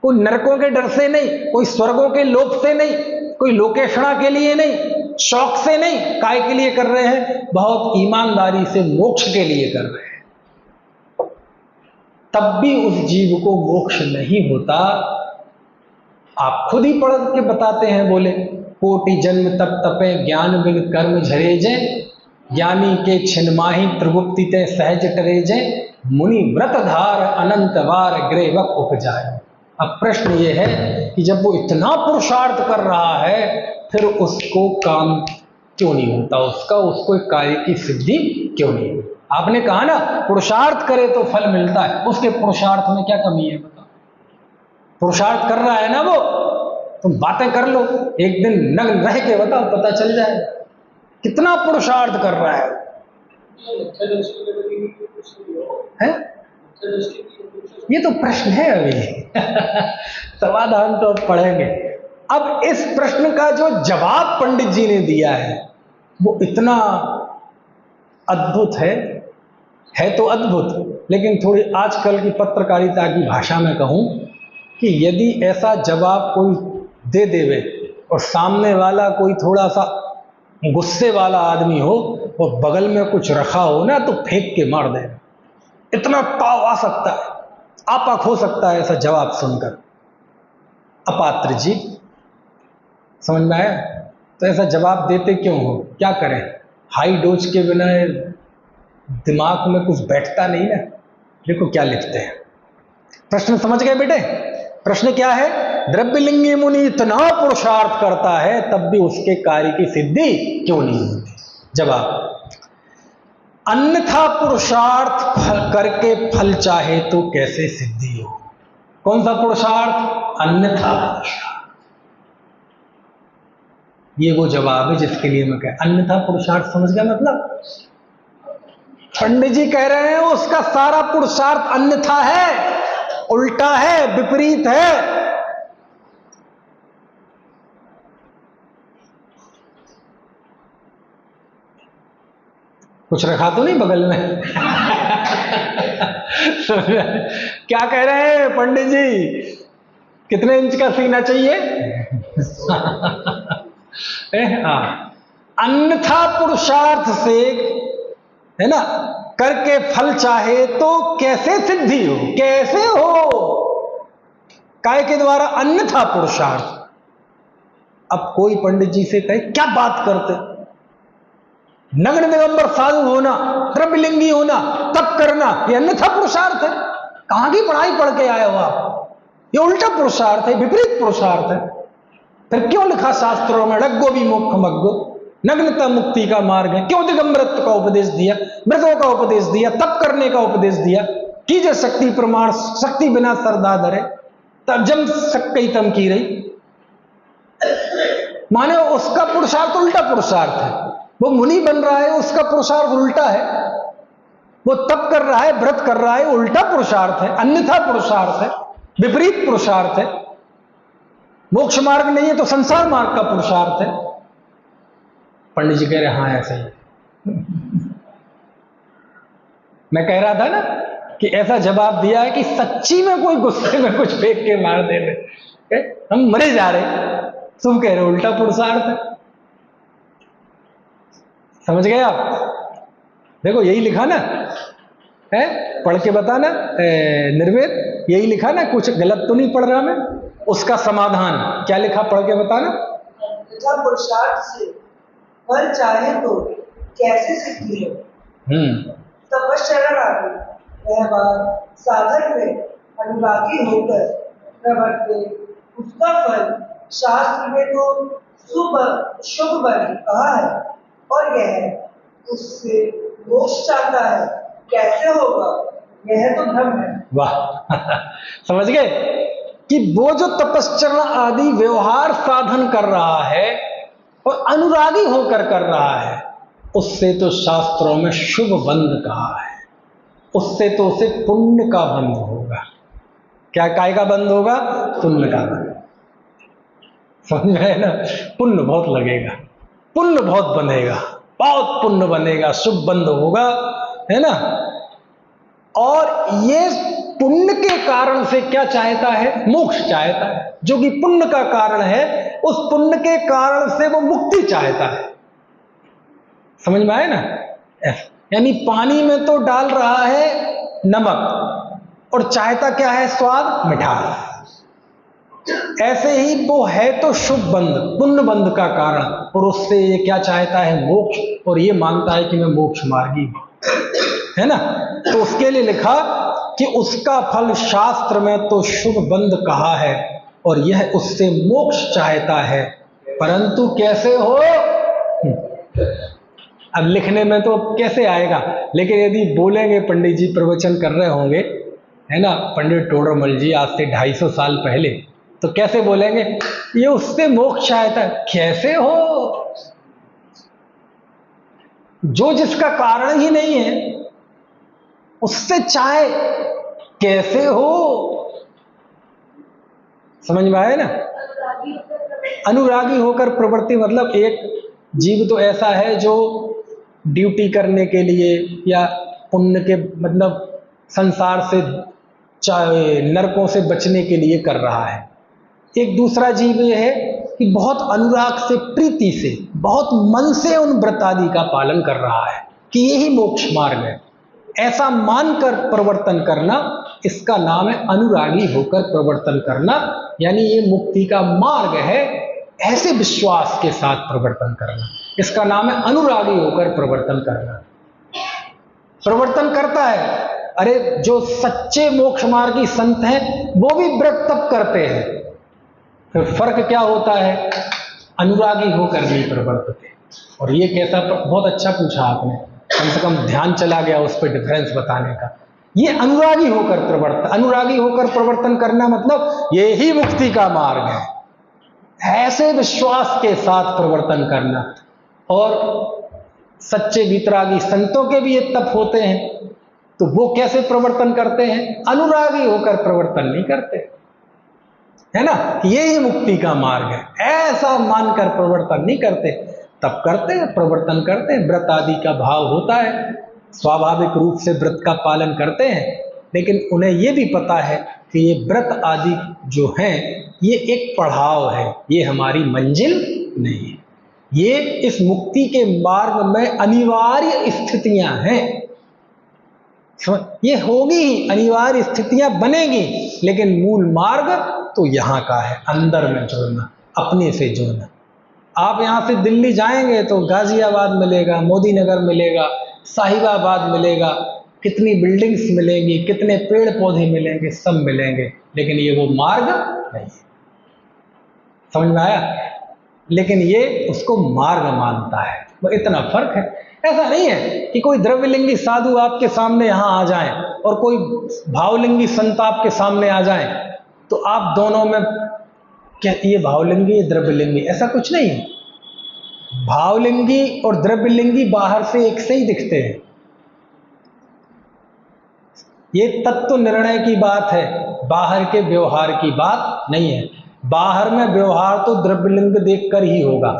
कोई नरकों के डर से नहीं, कोई स्वर्गों के लोभ से नहीं, कोई लोकेशना के लिए नहीं, शौक से नहीं, काय के लिए कर रहे हैं? बहुत ईमानदारी से मोक्ष के लिए कर रहे हैं। तब भी उस जीव को मोक्ष नहीं होता। आप खुद ही पढ़ के बताते हैं, बोले कोटि जन्म तप तपे ज्ञान बिन कर्म झरे जे, ज्ञानी के छिन्माही त्रिगुप्ति ते सहज टरे जे, मुनि व्रत धार अनंत वार ग्रेवक उपजाए। अब प्रश्न ये है कि जब वो इतना पुरुषार्थ कर रहा है, फिर उसको काम क्यों नहीं होता, उसको एक कार्य की सिद्धि क्यों नहीं होती? आपने कहा ना पुरुषार्थ करे तो फल मिलता है, उसके पुरुषार्थ में क्या कमी है बताओ? पुरुषार्थ कर रहा है ना वो, तुम बातें कर लो, एक दिन नग्न रह के बताओ, पता चल जाएगा कितना पुरुषार्थ कर रहा है। ये तो प्रश्न है अभी। समाधान तो अब पढ़ेंगे। अब इस प्रश्न का जो जवाब पंडित जी ने दिया है वो इतना अद्भुत है तो अद्भुत, लेकिन थोड़ी आजकल की पत्रकारिता की भाषा में कहूं कि यदि ऐसा जवाब कोई दे देवे और सामने वाला कोई थोड़ा सा गुस्से वाला आदमी हो और बगल में कुछ रखा हो ना, तो फेंक के मार देगा। इतना ताव आ सकता है, आपा हो सकता है ऐसा जवाब सुनकर। अपात्र जी, समझ में आया? तो ऐसा जवाब देते क्यों हो? क्या करें, हाई डोज के बिना दिमाग में कुछ बैठता नहीं ना। देखो क्या लिखते हैं, प्रश्न समझ गए बेटे? प्रश्न क्या है? द्रव्यलिंगी मुनि इतना पुरुषार्थ करता है तब भी उसके कार्य की सिद्धि क्यों नहीं होती? जवाब, अन्यथा पुरुषार्थ करके फल चाहे तो कैसे सिद्धि हो? कौन सा पुरुषार्थ? अन्यथा पुरुषार्थ। ये वो जवाब है जिसके लिए मैं कह, अन्यथा पुरुषार्थ समझ गया मतलब? पंडित जी कह रहे हैं उसका सारा पुरुषार्थ अन्यथा है, उल्टा है, विपरीत है। कुछ रखा तो नहीं बगल में? क्या कह रहे हैं पंडित जी? कितने इंच का सीना चाहिए? अन्यथा पुरुषार्थ से, है ना, करके फल चाहे तो कैसे सिद्धि हो? कैसे हो? काय के द्वारा अन्यथा पुरुषार्थ। अब कोई पंडित जी से कहे क्या बात करते, नग्न दिगंबर साधु होना, द्रव्यलिंगी होना, तप करना, ये अन्यथा पुरुषार्थ है? कहां की पढ़ाई पढ़ के आए हो आप? ये उल्टा पुरुषार्थ है, विपरीत पुरुषार्थ है। फिर क्यों लिखा शास्त्रों में रग्गो विमोक्ष मग्गो, नग्नता मुक्ति का मार्ग है? क्यों दिगंबरत्व का उपदेश दिया, व्रतों का उपदेश दिया, तप करने का उपदेश दिया? कीजे शक्ति प्रमाण, शक्ति बिना सरदा धरे, तब जम सकई तम की रही। माने उसका पुरुषार्थ उल्टा पुरुषार्थ है। वो मुनि बन रहा है, उसका पुरुषार्थ उल्टा है। वो तप कर रहा है, व्रत कर रहा है, उल्टा पुरुषार्थ है, अन्यथा पुरुषार्थ है, विपरीत पुरुषार्थ है। मोक्ष मार्ग नहीं है तो संसार मार्ग का पुरुषार्थ है। पंडित जी कह रहे हाँ ऐसा ही। मैं कह रहा था ना कि ऐसा जवाब दिया है कि सच्ची में कोई गुस्से में कुछ फेंक के मार दे, हम मरे जा रहे, तुम कह रहे उल्टा पुरुषार्थ है। समझ गए आप? देखो यही लिखा ना है, पढ़ के बताना निर्वेद, यही लिखा ना, कुछ गलत तो नहीं पढ़ रहा मैं? उसका समाधान क्या लिखा, पढ़ के बताना। पुरुषार्थ से फल चाहे तो कैसे सिद्धि हो। तपश्चर्या वह बात साधन में अनुरागी होकर प्रवर्ते, उसका फल शास्त्र में तो शुभ शुभ बलि कहा है, और यह उससे मोक्ष चाहता है, कैसे होगा, यह तो भ्रम है। वाह समझ गए कि वो जो तपश्चर्या आदि व्यवहार साधन कर रहा है और अनुरागी होकर कर रहा है, उससे तो शास्त्रों में शुभ बंध कहा है, उससे तो उसे पुण्य का बंध होगा। क्या काय का बंध होगा? पुण्य का बंध। समझ में है ना? पुण्य बहुत लगेगा, पुण्य बहुत बनेगा, बहुत पुण्य बनेगा, शुभ बंध होगा, है ना? और ये पुण्य के कारण से क्या चाहता है? मोक्ष चाहता है। जो कि पुण्य का कारण है, उस पुण्य के कारण से वो मुक्ति चाहता है। समझ में आए ना? यानी पानी में तो डाल रहा है नमक और चाहता क्या है? स्वाद, मिठास। ऐसे ही वो है तो शुभ बंध, पुण्य बंध का कारण, और उससे ये क्या चाहता है? मोक्ष, और ये मानता है कि मैं मोक्ष मार्गी हूं, है ना? तो उसके लिए लिखा कि उसका फल शास्त्र में तो शुभ बंध कहा है और यह उससे मोक्ष चाहता है, परंतु कैसे हो? अब लिखने में तो कैसे आएगा, लेकिन यदि बोलेंगे, पंडित जी प्रवचन कर रहे होंगे, है ना, पंडित टोडरमल जी आज से 250 साल पहले, तो कैसे बोलेंगे? ये उससे मोक्ष चाहता है। कैसे हो? जो जिसका कारण ही नहीं है उससे चाहे, कैसे हो? समझ में आए ना? अनुरागी होकर प्रवृत्ति मतलब एक जीव तो ऐसा है जो ड्यूटी करने के लिए या पुण्य के मतलब संसार से चाहे नरकों से बचने के लिए कर रहा है। एक दूसरा जीव यह है कि बहुत अनुराग से, प्रीति से, बहुत मन से उन व्रत आदि का पालन कर रहा है कि यही मोक्ष मार्ग है, ऐसा मानकर प्रवर्तन करना, इसका नाम है अनुरागी होकर प्रवर्तन करना। यानी ये मुक्ति का मार्ग है, ऐसे विश्वास के साथ प्रवर्तन करना, इसका नाम है अनुरागी होकर प्रवर्तन करना। प्रवर्तन करता है, अरे जो सच्चे मोक्ष मार्गी संत हैं वो भी व्रत तप करते हैं, फिर फर्क क्या होता है? अनुरागी होकर नहीं प्रवर्तते। और ये कैसा, बहुत अच्छा पूछा आपने, कम से कम ध्यान चला गया उस पर डिफरेंस बताने का। ये अनुरागी होकर प्रवर्तन करना मतलब ये ही मुक्ति का मार्ग है, ऐसे विश्वास के साथ प्रवर्तन करना। और सच्चे वितरागी संतों के भी ये तप होते हैं, तो वो कैसे प्रवर्तन करते हैं? अनुरागी होकर प्रवर्तन नहीं करते, है ना? यही मुक्ति का मार्ग है, ऐसा मानकर प्रवर्तन नहीं करते। तब करते हैं, प्रवर्तन करते हैं, व्रत आदि का भाव होता है, स्वाभाविक रूप से व्रत का पालन करते हैं, लेकिन उन्हें ये भी पता है कि ये व्रत आदि जो हैं ये एक पड़ाव है, ये हमारी मंजिल नहीं है, ये इस मुक्ति के मार्ग में अनिवार्य स्थितियां हैं। ये होगी ही, अनिवार्य स्थितियां बनेगी, लेकिन मूल मार्ग तो यहां का है, अंदर में जुड़ना, अपने से जुड़ना। आप यहां से दिल्ली जाएंगे तो गाजियाबाद मिलेगा, मोदी नगर मिलेगा, साहिबाबाद मिलेगा, कितनी बिल्डिंग्स मिलेंगी, कितने पेड़ पौधे मिलेंगे, सब मिलेंगे, लेकिन ये वो मार्ग नहीं है। समझ में आया? लेकिन ये उसको मार्ग मानता है, वो इतना फर्क है। ऐसा नहीं है कि कोई द्रव्यलिंगी साधु आपके सामने यहां आ जाए और कोई भावलिंगी संत आपके सामने आ जाए तो आप दोनों में क्या ये भावलिंगी, ये द्रव्यलिंगी, ऐसा कुछ नहीं है। भावलिंगी और द्रव्यलिंगी बाहर से एक से ही दिखते हैं, ये तत्व निर्णय की बात है, बाहर के व्यवहार की बात नहीं है। बाहर में व्यवहार तो द्रव्यलिंग देखकर ही होगा।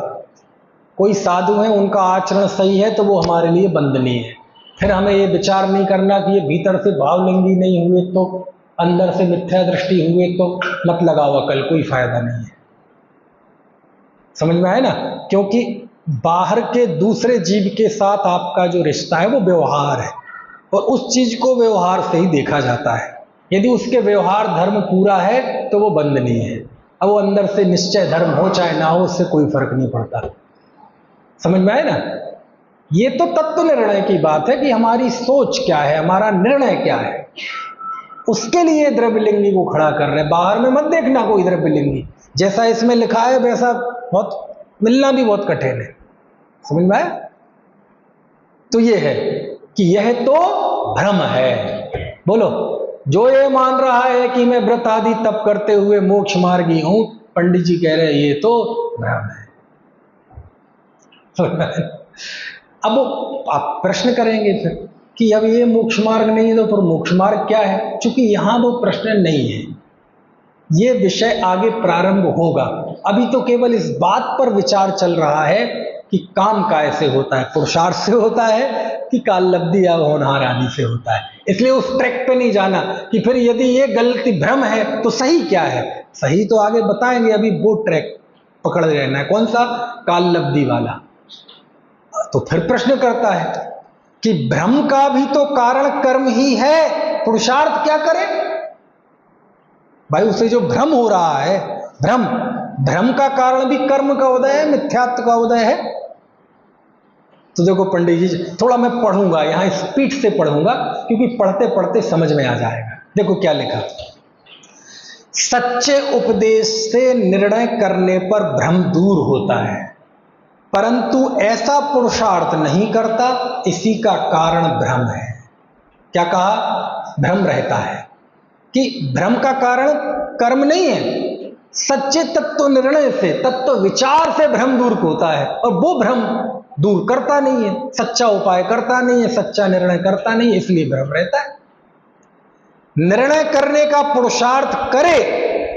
कोई साधु है, उनका आचरण सही है तो वो हमारे लिए वंदनीय है, फिर हमें ये विचार नहीं करना कि ये भीतर से भावलिंगी नहीं हुए तो, अंदर से मिथ्या दृष्टि हुए तो मत लगाओ अकल, कोई फायदा नहीं है। समझ में आए ना? क्योंकि बाहर के दूसरे जीव के साथ आपका जो रिश्ता है वो व्यवहार है, और उस चीज को व्यवहार से ही देखा जाता है। यदि उसके व्यवहार धर्म पूरा है तो वो वंदनीय है, अब वो अंदर से निश्चय धर्म हो चाहे ना हो, उससे कोई फर्क नहीं पड़ता। समझ में आए ना? ये तो तत्व निर्णय की बात है कि हमारी सोच क्या है, हमारा निर्णय क्या है, उसके लिए द्रव्यलिंगी को खड़ा कर रहे हैं। बाहर में मत देखना कोई द्रव्यलिंगी, जैसा इसमें लिखा है वैसा बहुत मिलना भी बहुत कठिन है। समझ में आया? तो ये है कि यह तो भ्रम है। बोलो, जो ये मान रहा है कि मैं व्रत आदि तप करते हुए मोक्ष मार्गी हूं, पंडित जी कह रहे हैं ये तो भ्रम है। अब आप प्रश्न करेंगे फिर कि अब ये मोक्ष मार्ग नहीं है तो फिर मोक्ष मार्ग क्या है? चूंकि यहां वो प्रश्न नहीं है, ये विषय आगे प्रारंभ होगा। अभी तो केवल इस बात पर विचार चल रहा है कि काम कैसे होता है, पुरुषार्थ से होता है कि काल लब्धि या होनहार आदि से होता है। इसलिए उस ट्रैक पे नहीं जाना कि फिर यदि ये गलती भ्रम है तो सही क्या है। सही तो आगे बताएंगे, अभी वो ट्रैक पकड़ लेना है। कौन सा? काल लब्धि वाला। तो फिर प्रश्न करता है कि भ्रम का भी तो कारण कर्म ही है, पुरुषार्थ क्या करे भाई? उसे जो भ्रम हो रहा है, भ्रम का कारण भी कर्म का उदय है, मिथ्यात्व का उदय है। तो देखो पंडित जी, थोड़ा मैं पढ़ूंगा, यहां स्पीड से पढ़ूंगा क्योंकि पढ़ते पढ़ते समझ में आ जाएगा। देखो क्या लिखा, सच्चे उपदेश से निर्णय करने पर भ्रम दूर होता है, परंतु ऐसा पुरुषार्थ नहीं करता, इसी का कारण भ्रम है। क्या कहा? भ्रम रहता है कि भ्रम का कारण कर्म नहीं है, सच्चे तत्व निर्णय से, तत्व विचार से भ्रम दूर होता है, और वो भ्रम दूर करता नहीं है, सच्चा उपाय करता नहीं है, सच्चा निर्णय करता नहीं है, इसलिए भ्रम रहता है। निर्णय करने का पुरुषार्थ करे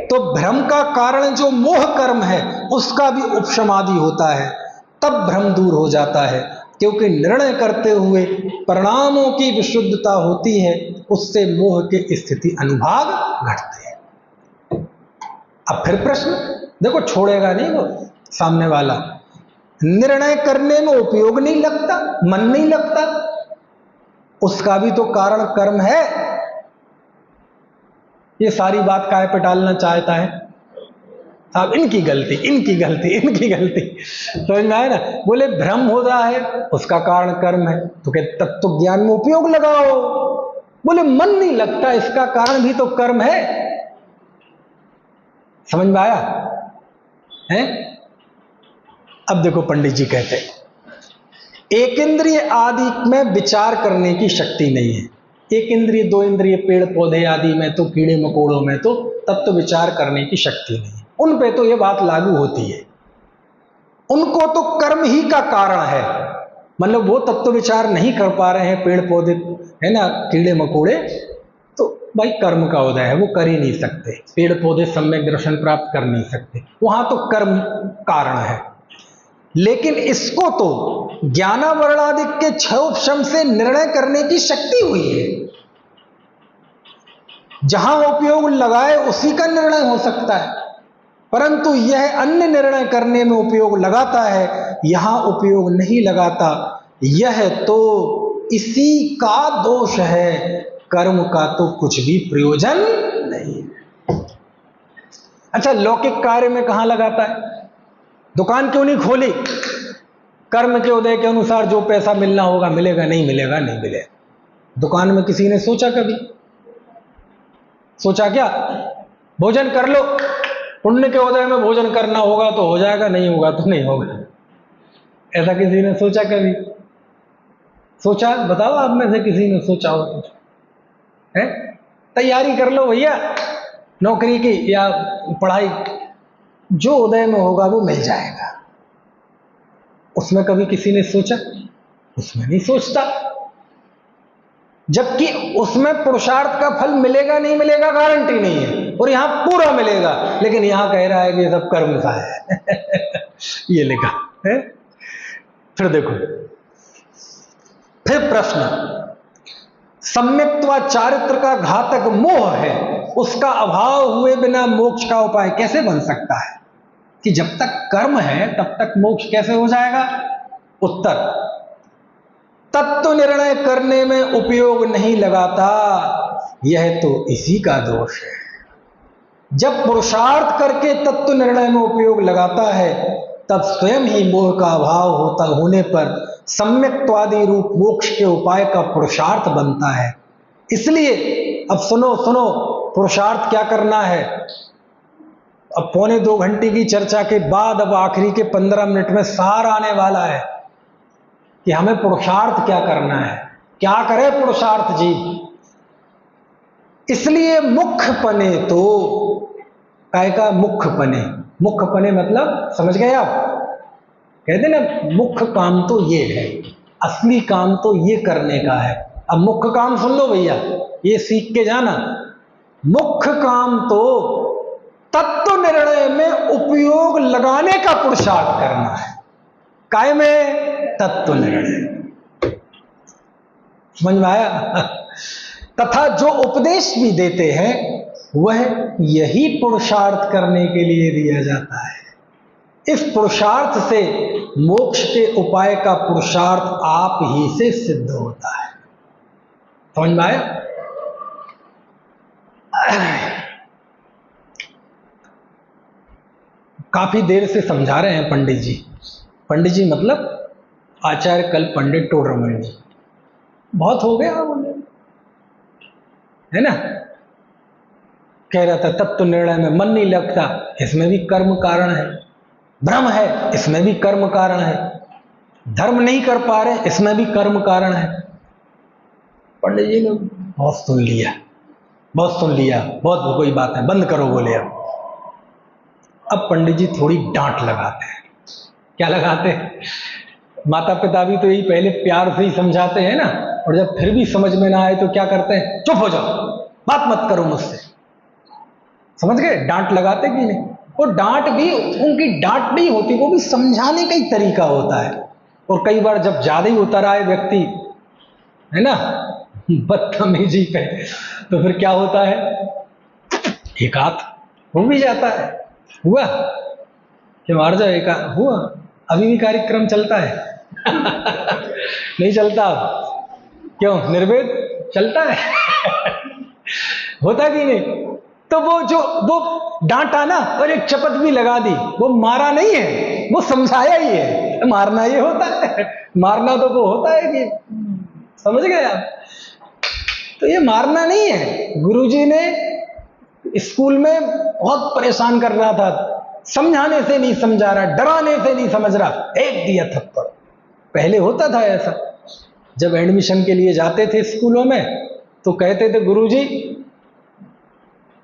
तो भ्रम का कारण जो मोह कर्म है उसका भी उपशमादि होता है, तब भ्रम दूर हो जाता है, क्योंकि निर्णय करते हुए परिणामों की विशुद्धता होती है, उससे मोह के स्थिति अनुभाग घटते हैं। अब फिर प्रश्न देखो, छोड़ेगा नहीं वो सामने वाला। निर्णय करने में उपयोग नहीं लगता, मन नहीं लगता, उसका भी तो कारण कर्म है। ये सारी बात काय पे डालना चाहता है साहब? इनकी गलती, इनकी गलती, इनकी गलती। समझ में आया ना? बोले भ्रम हो रहा है, उसका कारण कर्म है, तो क्या तत्व ज्ञान में उपयोग लगाओ। बोले मन नहीं लगता, इसका कारण भी तो कर्म है। समझ में आया है? अब देखो पंडित जी कहते हैं, एक इंद्रिय आदि में विचार करने की शक्ति नहीं है। एक इंद्रिय, दो इंद्रिय, पेड़ पौधे आदि में तो, कीड़े मकोड़ों में तो तत्व विचार करने की शक्ति नहीं है, उन पे तो ये बात लागू होती है। उनको तो कर्म ही का कारण है, मतलब वो तत्व विचार नहीं कर पा रहे हैं, पेड़ पौधे है ना, कीड़े मकोड़े, तो भाई कर्म का उदय है, वो कर ही नहीं सकते। पेड़ पौधे सम्यक दर्शन प्राप्त कर नहीं सकते, वहां तो कर्म कारण है। लेकिन इसको तो ज्ञानावरणादिक के 6 उपशम से निर्णय करने की शक्ति हुई है। जहां उपयोग लगाए उसी का निर्णय हो सकता है, परंतु यह अन्य निर्णय करने में उपयोग लगाता है, यहां उपयोग नहीं लगाता। यह तो इसी का दोष है, कर्म का तो कुछ भी प्रयोजन नहीं है। अच्छा, लौकिक कार्य में कहां लगाता है? दुकान क्यों नहीं खोली? कर्म के उदय के अनुसार जो पैसा मिलना होगा मिलेगा, नहीं मिलेगा नहीं मिलेगा। दुकान में किसी ने सोचा कभी? सोचा क्या? भोजन कर लो, पुण्य के उदय में भोजन करना होगा तो हो जाएगा, नहीं होगा तो नहीं होगा। ऐसा किसी ने सोचा कभी? सोचा? बताओ आप में से किसी ने सोचा हो तो है? तैयारी कर लो भैया नौकरी की या पढ़ाई, जो उदय में होगा वो मिल जाएगा। उसमें कभी किसी ने सोचा? उसमें नहीं सोचता, जबकि उसमें पुरुषार्थ का फल मिलेगा नहीं मिलेगा गारंटी नहीं है, और यहां पूरा मिलेगा, लेकिन यहां कह रहा है कि ये सब कर्म का है। ये लिखा है। फिर देखो, फिर प्रश्न, सम्यक्त्वा चारित्र का घातक मोह है, उसका अभाव हुए बिना मोक्ष का उपाय कैसे बन सकता है? कि जब तक कर्म है तब तक मोक्ष कैसे हो जाएगा? उत्तर, तत्व निर्णय करने में उपयोग नहीं लगाता, यह तो इसी का दोष है। जब पुरुषार्थ करके तत्व निर्णय में उपयोग लगाता है तब स्वयं ही मोह का अभाव होने पर सम्यक्त्वादि रूप मोक्ष के उपाय का पुरुषार्थ बनता है। इसलिए अब सुनो सुनो, पुरुषार्थ क्या करना है। अब 1.25 घंटे की चर्चा के बाद अब आखिरी के 15 मिनट में सार आने वाला है कि हमें पुरुषार्थ क्या करना है, क्या करे पुरुषार्थ जी। इसलिए मुख्य पने तो काय का मुख्य पने, मुख्य पने मतलब समझ गए आप, कहते ना मुख्य काम तो ये है, असली काम तो ये करने का है। अब मुख्य काम सुन लो भैया, ये सीख के जाना। मुख्य काम तो तत्व निर्णय में उपयोग लगाने का पुरुषार्थ करना है। काय में? तत्व निर्णय। समझ में आया? तथा जो उपदेश भी देते हैं वह यही पुरुषार्थ करने के लिए दिया जाता है। इस पुरुषार्थ से मोक्ष के उपाय का पुरुषार्थ आप ही से सिद्ध होता है। समझ में आया? काफी देर से समझा रहे हैं पंडित जी। पंडित जी मतलब आचार्य कल्प पंडित टोडरमल जी। बहुत हो गया बोले, है ना। कह रहा था तत्व निर्णय में मन नहीं लगता, इसमें भी कर्म कारण है। भ्रम है, इसमें भी कर्म कारण है। धर्म नहीं कर पा रहे, इसमें भी कर्म कारण है। पंडित जी ने बहुत सुन लिया, बहुत सुन लिया, बहुत कोई बात है, बंद करो बोले। अब पंडित जी थोड़ी डांट लगाते हैं। क्या लगाते हैं? माता पिता भी तो यही पहले प्यार से ही समझाते हैं ना, और जब फिर भी समझ में ना आए तो क्या करते हैं? चुप हो जाओ, बात मत करो मुझसे। समझ गए? डांट लगाते कि नहीं? वो डांट भी, उनकी डांट नहीं होती, वो भी समझाने का ही तरीका होता है। और कई बार जब ज्यादा ही उतर आए व्यक्ति, है ना, बदतमीजी पे, तो फिर क्या होता है? एक हाथ हो भी जाता है। हुआ कि मार जाओ, एक हुआ। अभी भी कार्यक्रम चलता है नहीं चलता? क्यों? निर्वेद चलता है होता कि नहीं? तो वो डांटा ना और एक चपत भी लगा दी, वो मारा नहीं है, वो समझाया ही है। मारना ये होता है, मारना तो वो होता है कि, समझ गए आप? तो ये मारना नहीं है। गुरुजी ने स्कूल में बहुत परेशान कर रहा था, समझाने से नहीं समझा रहा, डराने से नहीं समझ रहा, एक दिया थप्पड़। पहले होता था ऐसा, जब एडमिशन के लिए जाते थे स्कूलों में तो कहते थे गुरुजी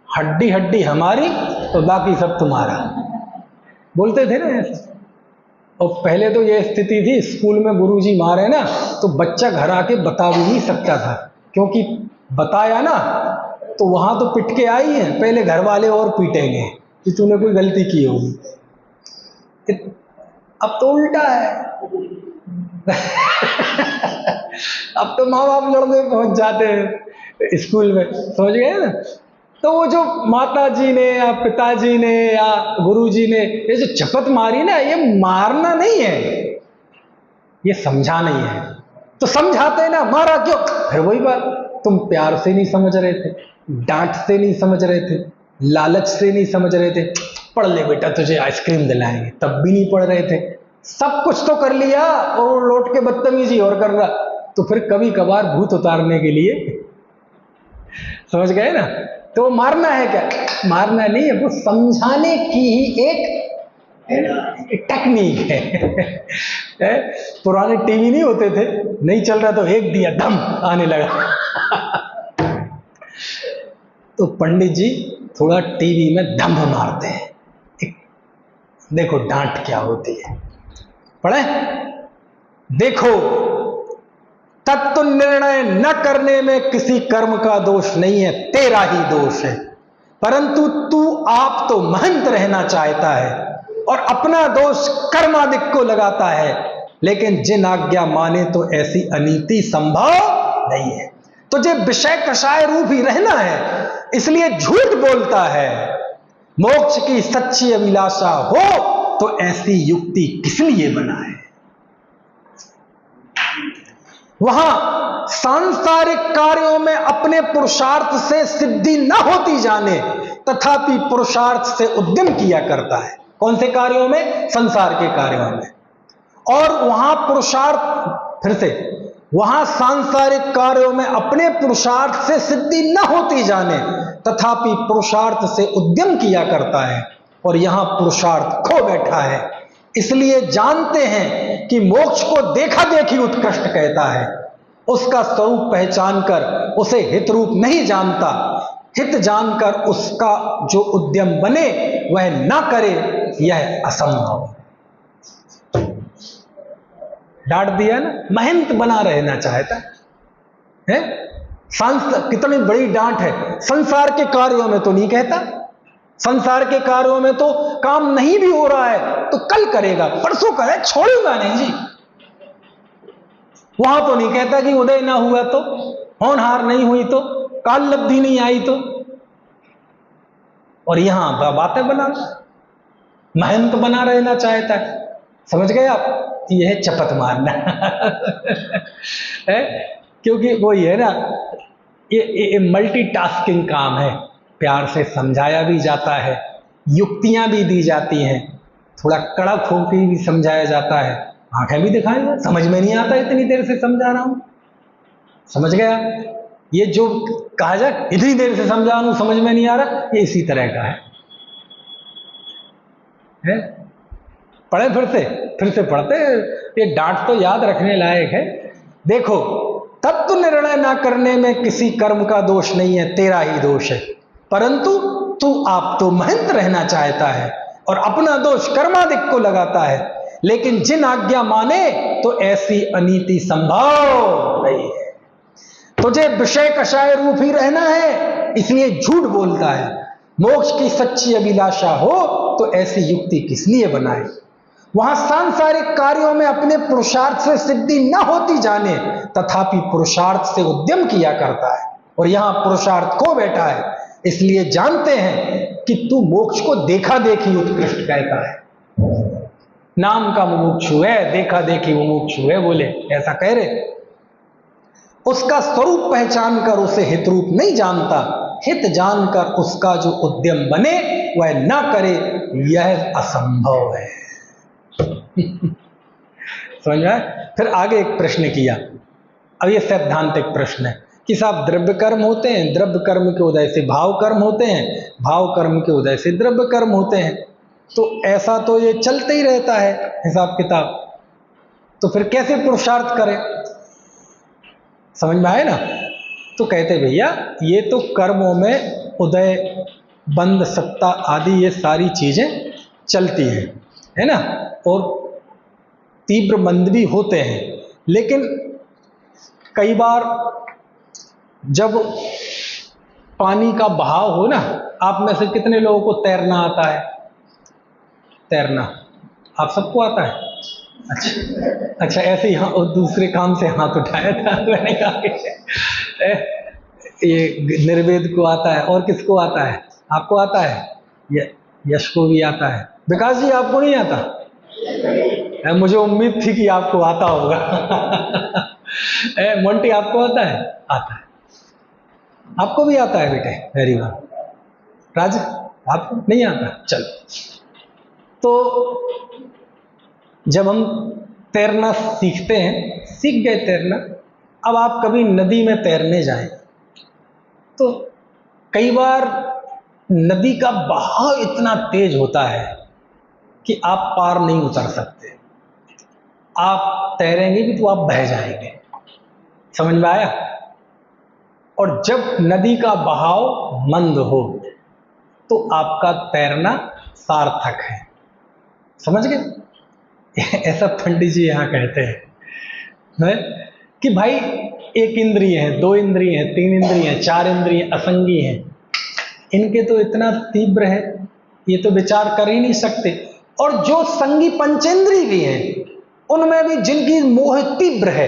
हड्डी हड्डी हमारी तो बाकी सब तुम्हारा, बोलते थे ना ऐसा। और पहले तो ये स्थिति थी, स्कूल में गुरुजी मारे ना तो बच्चा घर आके बता भी नहीं सकता था, क्योंकि बताया ना तो वहां तो पिट के आई है, पहले घर वाले और पीटेंगे कि तूने कोई गलती की होगी। अब तो उल्टा है अब तो माँ बाप लड़ने पहुंच जाते हैं स्कूल में, समझ गए ना। तो वो जो माता जी ने या पिताजी ने या गुरुजी ने ये जो चपत मारी ना, ये मारना नहीं है, ये समझा नहीं है। तो समझाते ना, मारा क्यों? फिर वही बात, तुम प्यार से नहीं समझ रहे थे, डांट से नहीं समझ रहे थे, लालच से नहीं समझ रहे थे। पढ़ ले बेटा तुझे आइसक्रीम दिलाएंगे, तब भी नहीं पढ़ रहे थे। सब कुछ तो कर लिया और लौट के बदतमीजी और कर रहा। तो फिर कभी कभार भूत उतारने के लिए, समझ गए ना, तो मारना है क्या? मारना नहीं है, वो समझाने की ही एक टेक्निक है पुराने टीवी नहीं होते थे, नहीं चल रहा तो एक दिया धम आने लगा तो पंडित जी थोड़ा टीवी में दम मारते हैं। देखो डांट क्या होती है, पढ़े। देखो, तत्व निर्णय न करने में किसी कर्म का दोष नहीं है, तेरा ही दोष है। परंतु तू आप तो महंत रहना चाहता है और अपना दोष कर्मादिक को लगाता है, लेकिन जिन आज्ञा माने तो ऐसी अनीति संभव नहीं है। तुझे विषय कषाय रूप ही रहना है, इसलिए झूठ बोलता है। मोक्ष की सच्ची अभिलाषा हो तो ऐसी युक्ति किस लिए बनाए? वहां सांसारिक कार्यों में अपने पुरुषार्थ से सिद्धि न होती जाने, तथापि पुरुषार्थ से उद्यम किया करता है। कौन से कार्यों में? संसार के कार्यों में। और वहां पुरुषार्थ, फिर से, वहां सांसारिक कार्यों में अपने पुरुषार्थ से सिद्धि न होती जाने तथापि पुरुषार्थ से उद्यम किया करता है, और यहां पुरुषार्थ खो बैठा है। इसलिए जानते हैं कि मोक्ष को देखा देखी उत्कृष्ट कहता है। उसका स्वरूप पहचान कर उसे हित रूप नहीं जानता, हित जानकर उसका जो उद्यम बने वह ना करे, यह असंभव। डांट दिया ना, महंत बना रहना चाहता है। कितनी बड़ी डांट है। संसार के कार्यों में तो नहीं कहता, संसार के कार्यों में तो काम नहीं भी हो रहा है तो कल करेगा, परसों करे, छोड़ूंगा नहीं जी। वहां तो नहीं कहता कि उदय ना हुआ तो, होनहार नहीं हुई तो, काल लब्धि नहीं आई तो, और यहां बातें बना, महंत बना रहना चाहता है। समझ गए आप? यह है चपत मारना है, क्योंकि वो ये ना, ये मल्टीटास्किंग काम है। प्यार से समझाया भी जाता है, युक्तियां भी दी जाती हैं, थोड़ा कड़क होकर भी समझाया जाता है, आंखें भी दिखाई, समझ में नहीं आता इतनी देर से समझा रहा हूं। समझ गया? ये जो कहा जाए इतनी देर से समझा रहा हूं समझ में नहीं आ रहा, ये इसी तरह का है? पढ़े फिर से पढ़ते, ये डांट तो याद रखने लायक है। देखो, तत्व निर्णय ना करने में किसी कर्म का दोष नहीं है, तेरा ही दोष है, परंतु तू आप तो महंत रहना चाहता है और अपना दोष कर्मादिक को लगाता है। लेकिन जिन आज्ञा माने तो ऐसी अनीति संभव नहीं है। तुझे विषय कषाय रूप ही रहना है, इसलिए झूठ बोलता है। मोक्ष की सच्ची अभिलाषा हो तो ऐसी युक्ति किस लिए बनाए? वहां सांसारिक कार्यों में अपने पुरुषार्थ से सिद्धि न होती जाने तथापि पुरुषार्थ से उद्यम किया करता है, और यहां पुरुषार्थ खो बैठा है। इसलिए जानते हैं कि तू मोक्ष को देखा देखी उत्कृष्ट कहता है। नाम का मुमुक्षु है, देखा देखी मुमुक्षु है, बोले ऐसा कह रहे। उसका स्वरूप पहचान कर उसे हित रूप नहीं जानता, हित जानकर उसका जो उद्यम बने वह ना करे, यह असंभव है। समझ में? फिर आगे एक प्रश्न किया। अब ये सैद्धांतिक प्रश्न है कि साहब द्रव्य कर्म होते हैं, द्रव्य कर्म के उदय से भाव कर्म होते हैं, भाव कर्म के उदय से द्रव्य कर्म होते हैं, तो ऐसा तो ये चलते ही रहता है हिसाब किताब, तो फिर कैसे पुरुषार्थ करें? समझ में आए ना? तो कहते भैया ये तो कर्मों में उदय बंद सत्ता आदि ये सारी चीजें चलती हैं, है ना, और तीव्र मंद भी होते हैं। लेकिन कई बार जब पानी का बहाव हो ना, आप में से कितने लोगों को तैरना आता है? तैरना आप सबको आता है? अच्छा ऐसे ही दूसरे काम से हाथ उठाया था मैंने कहा ये निर्वेद को आता है, और किसको आता है? आपको आता है, यश को भी आता है। विकास जी आपको नहीं आता? मुझे उम्मीद थी कि आपको आता होगा। मोंटी आपको आता है? आता है, आपको भी आता है बेटे, वेरी गुड। राज आपको नहीं आता? चलो, तो जब हम तैरना सीखते हैं, सीख गए तैरना, अब आप कभी नदी में तैरने जाएं तो कई बार नदी का बहाव इतना तेज होता है कि आप पार नहीं उतर सकते। आप तैरेंगे भी तो आप बह जाएंगे। समझ में आया? और जब नदी का बहाव मंद हो तो आपका तैरना सार्थक है। समझ गए? ऐसा पंडित जी यहां कहते हैं कि भाई एक इंद्रिय है, दो इंद्रिय है, तीन इंद्रिय है, चार इंद्रिय असंगी है, इनके तो इतना तीव्र है ये तो विचार कर ही नहीं सकते। और जो संगी पंचेंद्रिय भी हैं उनमें भी जिनकी मोह तीव्र है,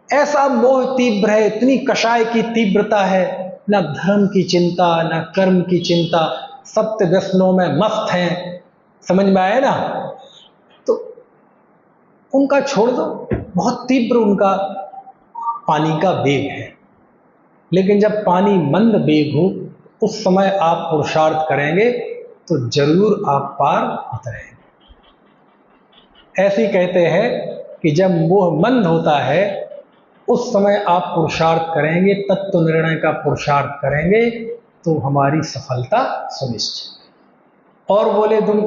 ऐसा मोह तीव्र है, इतनी कषाय की तीव्रता है, ना धर्म की चिंता ना कर्म की चिंता, सप्त व्यसनों में मस्त हैं। समझ में आया ना? तो उनका छोड़ दो, बहुत तीव्र उनका पानी का वेग है। लेकिन जब पानी मंद वेग हो उस समय आप पुरुषार्थ करेंगे तो जरूर आप पार उतरेंगे। ऐसे कहते हैं कि जब मोह मंद होता है उस समय आप पुरुषार्थ करेंगे, तत्व निर्णय का पुरुषार्थ करेंगे तो हमारी सफलता सुनिश्चित। और बोले तुम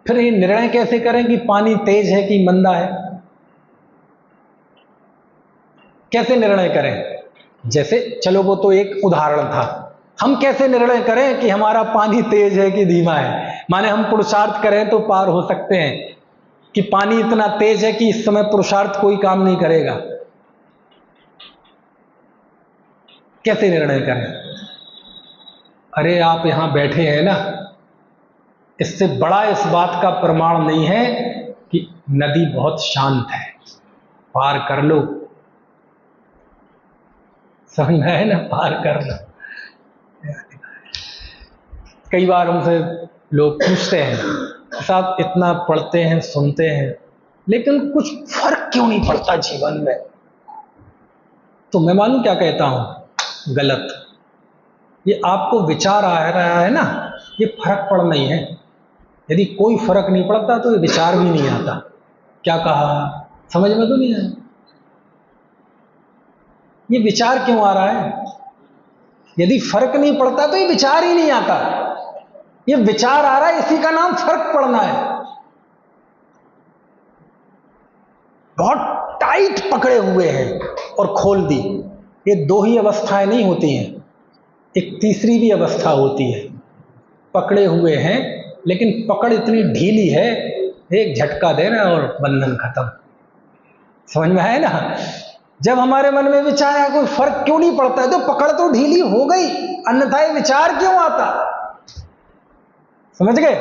फिर ये निर्णय कैसे करें कि पानी तेज है कि मंदा है? कैसे निर्णय करें? जैसे चलो वो तो एक उदाहरण था, हम कैसे निर्णय करें कि हमारा पानी तेज है कि धीमा है? माने हम पुरुषार्थ करें तो पार हो सकते हैं कि पानी इतना तेज है कि इस समय पुरुषार्थ कोई काम नहीं करेगा। कैसे निर्णय करें? अरे आप यहां बैठे हैं ना, इससे बड़ा इस बात का प्रमाण नहीं है कि नदी बहुत शांत है, पार कर लो। समझ में है ना? पार कर लो। कई बार हमसे लोग पूछते हैं, साहब इतना पढ़ते हैं सुनते हैं लेकिन कुछ फर्क क्यों नहीं पड़ता जीवन में? तो मैं मालूम क्या कहता हूं, गलत। ये आपको विचार आ रहा है ना, ये फर्क पड़ नहीं है। यदि कोई फर्क नहीं पड़ता तो ये विचार भी नहीं आता। क्या कहा? समझ में तो नहीं आया? ये विचार क्यों आ रहा है? यदि फर्क नहीं पड़ता तो ये विचार ही नहीं आता। ये विचार आ रहा है, इसी का नाम फर्क पड़ना है। बहुत टाइट पकड़े हुए हैं और खोल दी। ये दो ही अवस्थाएं नहीं होती हैं, एक तीसरी भी अवस्था होती है। पकड़े हुए हैं लेकिन पकड़ इतनी ढीली है, एक झटका देना और बंधन खत्म। समझ में है ना? जब हमारे मन में विचार है कोई फर्क क्यों नहीं पड़ता है, तो पकड़ तो ढीली हो गई, अन्यथा ये विचार क्यों आता? समझ गए?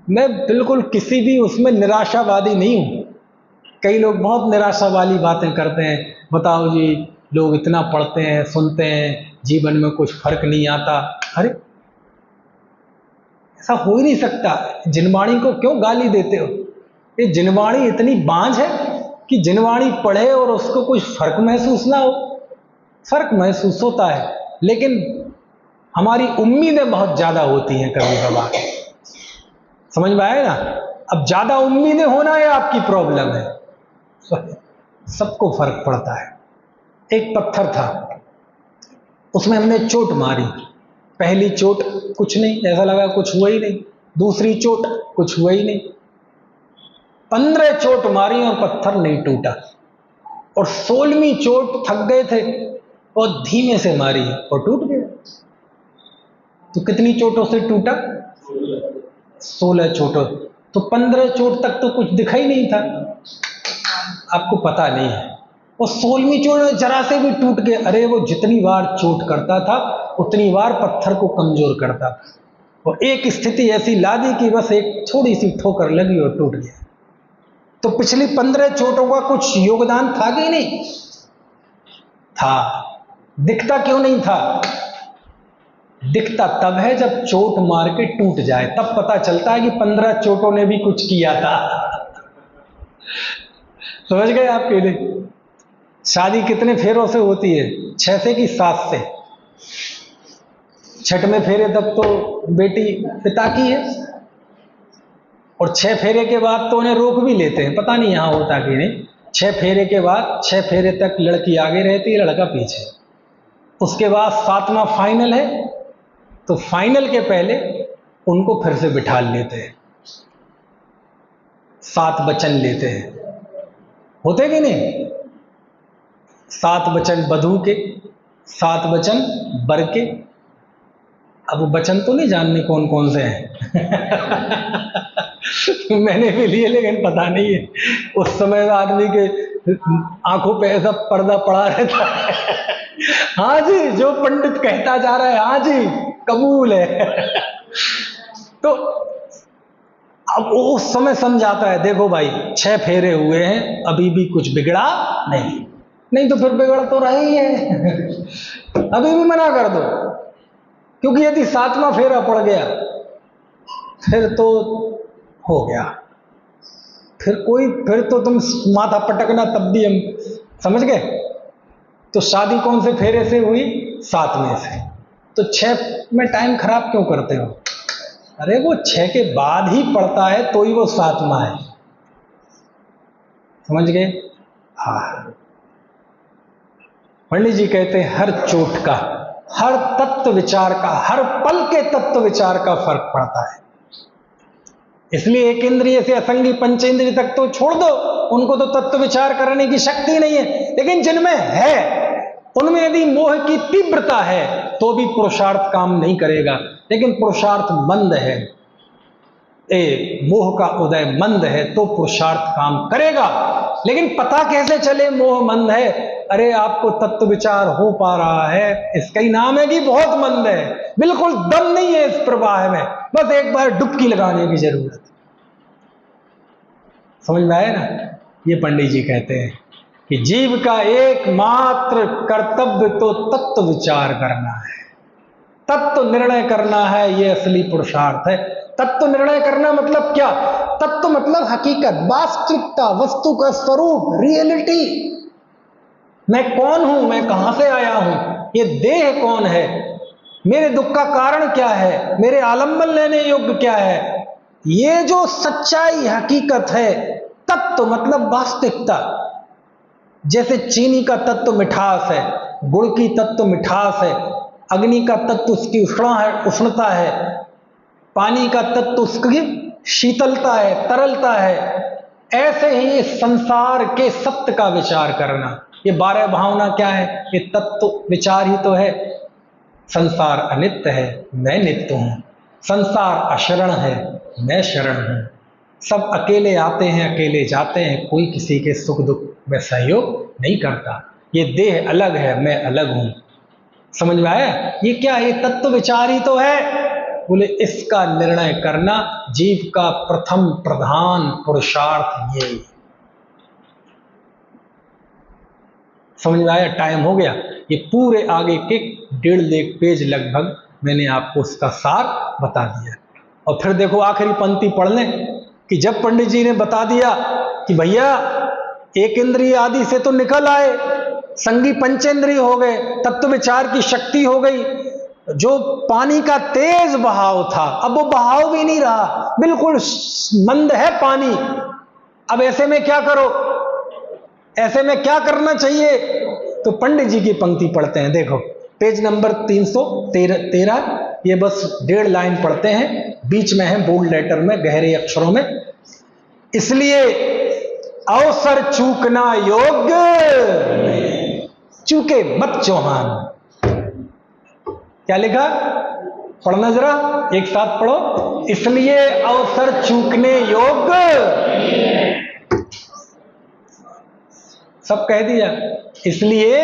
मैं बिल्कुल किसी भी उसमें निराशावादी नहीं हूं। कई लोग बहुत निराशा वाली बातें करते हैं, बताओ जी लोग इतना पढ़ते हैं सुनते हैं जीवन में कुछ फर्क नहीं आता। अरे ऐसा हो ही नहीं सकता। जिनवाणी को क्यों गाली देते हो? ये जिनवाणी इतनी बांझ है कि जिनवाणी पढ़े और उसको कुछ फर्क महसूस ना हो। फर्क महसूस होता है लेकिन हमारी उम्मीदें बहुत ज्यादा होती हैं कभी कभार। समझ में आए ना? अब ज्यादा उम्मीदें होना है आपकी प्रॉब्लम है। सबको फर्क पड़ता है। एक पत्थर था, उसमें हमने चोट मारी। पहली चोट कुछ नहीं, ऐसा लगा कुछ हुआ ही नहीं। दूसरी चोट कुछ हुआ ही नहीं। 15 चोट मारी और पत्थर नहीं टूटा। और 16वीं चोट थक गए थे और धीमे से मारी और टूट गया। तो कितनी चोटों से टूटा? 16 चोटों। तो 15 चोट तक तो कुछ दिखा ही नहीं था, आपको पता नहीं है। और 16वीं चोट में जरा से भी टूट गया। अरे वो जितनी बार चोट करता था उतनी बार पत्थर को कमजोर करता था। और एक स्थिति ऐसी ला दी कि बस एक थोड़ी सी ठोकर लगी और टूट गया। तो पिछली 15 चोटों का कुछ योगदान था कि नहीं था? दिखता क्यों नहीं था? दिखता तब है जब चोट मार के टूट जाए, तब पता चलता है कि 15 चोटों ने भी कुछ किया था। समझ गए आपके लिए? शादी कितने फेरों से होती है? 6 से कि 7 से? 6वें फेरे तक तो बेटी पिता की है और 6 फेरे के बाद तो उन्हें रोक भी लेते हैं। पता नहीं यहां होता कि नहीं। 6 फेरे के बाद 6 फेरे तक लड़की आगे रहती है, लड़का पीछे। उसके बाद 7वां फाइनल है, तो फाइनल के पहले उनको फिर से बिठा लेते हैं, 7 वचन लेते हैं। होते कि नहीं? 7 वचन वधू के, 7 वचन वर के। अब वो वचन तो नहीं जानने कौन कौन से हैं। मैंने भी लिए लेकिन पता नहीं है। उस समय आदमी के आंखों पे ऐसा पर्दा पड़ा रहता है। हाँ जी, जो पंडित कहता जा रहा है हाँ जी कबूल है। तो अब उस समय समझाता है, देखो भाई 6 फेरे हुए हैं, अभी भी कुछ बिगड़ा नहीं। नहीं तो फिर बिगड़ तो रहा ही है। अभी भी मना कर दो, क्योंकि यदि 7वां फेरा पड़ गया फिर तो हो गया। फिर तो तुम माथा पटकना, तब भी हम समझ गए। तो शादी कौन से फेरे से हुई? 7वें से। तो 6 में टाइम खराब क्यों करते हो? अरे वो 6 के बाद ही पड़ता है तो ही वो 7वां है, समझ गए? हाँ, पंडित जी कहते हैं हर चोट का, हर तत्व विचार का, हर पल के तत्व विचार का फर्क पड़ता है। इसलिए एक इंद्रिय से असंगी पंचेंद्रिय तक तो छोड़ दो, उनको तो तत्व विचार करने की शक्ति नहीं है, लेकिन जिनमें है उनमें यदि मोह की तीव्रता है तो भी पुरुषार्थ काम नहीं करेगा। लेकिन पुरुषार्थ मंद है, मोह का उदय मंद है तो पुरुषार्थ काम करेगा। लेकिन पता कैसे चले मोह मंद है? अरे आपको तत्व विचार हो पा रहा है, इसका ही नाम है कि बहुत मंद है, बिल्कुल दम नहीं है इस प्रवाह में, बस एक बार डुबकी लगाने की जरूरत। समझ में आया ना? ये पंडित जी कहते हैं कि जीव का एकमात्र कर्तव्य तो तत्व विचार करना है, तत्व निर्णय करना है, ये असली पुरुषार्थ है। तत्व निर्णय करना मतलब क्या? तत्व मतलब हकीकत, वास्तविकता, वस्तु का स्वरूप, रियलिटी। मैं कौन हूं, मैं कहां से आया हूं, ये देह कौन है, मेरे दुख का कारण क्या है, मेरे आलंबन लेने योग्य क्या है, ये जो सच्चाई हकीकत है। तत्व मतलब वास्तविकता। जैसे चीनी का तत्व मिठास है, गुड़ की तत्व मिठास है, अग्नि का तत्व उसकी उष्णता है, पानी का तत्व उसकी शीतलता है, तरलता है। ऐसे ही संसार के सत्य का विचार करना, ये 12 भावना क्या है? ये तत्व विचार ही तो है। संसार अनित्य है, मैं नित्य हूं। संसार अशरण है, मैं शरण हूं। सब अकेले आते हैं, अकेले जाते हैं, कोई किसी के सुख दुख में सहयोग नहीं करता। ये देह अलग है, मैं अलग हूं। समझ में आया? ये क्या है? ये तत्व विचार ही तो है। बोले इसका निर्णय करना जीव का प्रथम प्रधान पुरुषार्थ ये। समझ में आया? टाइम हो गया। ये पूरे आगे के 1.5 पेज लगभग मैंने आपको उसका सार बता दिया। और फिर देखो आखिरी पंक्ति पढ़ लें कि जब पंडित जी ने बता दिया कि भैया एक इंद्रिय आदि से तो निकल आए, संगी पंचेंद्रिय हो गए, तत्व विचार की शक्ति हो गई, जो पानी का तेज बहाव था अब वो बहाव भी नहीं रहा, बिल्कुल मंद है पानी। अब ऐसे में क्या करो, ऐसे में क्या करना चाहिए? तो पंडित जी की पंक्ति पढ़ते हैं। देखो पेज नंबर 313, ये बस 1.5 लाइन पढ़ते हैं, बीच में है बोल्ड लेटर में गहरे अक्षरों में। इसलिए अवसर चूकना योग्य, चूके मत चौहान। क्या लिखा? पढ़ना जरा, एक साथ पढ़ो। इसलिए अवसर चूकने योग्य, सब कह दिया। इसलिए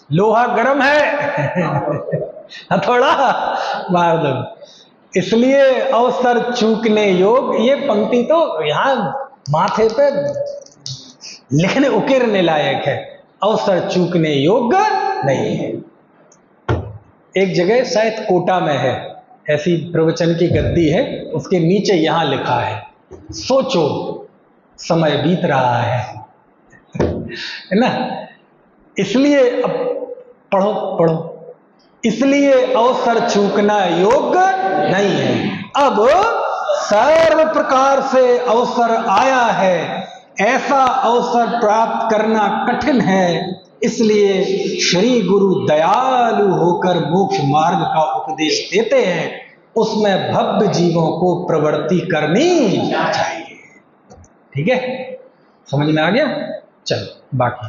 लोहा गर्म है हथौड़ा मार दो। इसलिए अवसर चूकने योग, ये पंक्ति तो यहां माथे पे लिखने उकेरने लायक है। अवसर चूकने योग्य नहीं है। एक जगह शायद कोटा में है, ऐसी प्रवचन की गद्दी है, उसके नीचे यहां लिखा है, सोचो समय बीत रहा है ना। इसलिए अब पढ़ो, इसलिए अवसर चूकना योग्य नहीं है। अब सर्व प्रकार से अवसर आया है, ऐसा अवसर प्राप्त करना कठिन है। इसलिए श्री गुरु दयालु होकर मोक्ष मार्ग का उपदेश देते हैं, उसमें भव्य जीवों को प्रवृत्ति करनी चाहिए। ठीक है, समझ में आ गया? चलो बाकी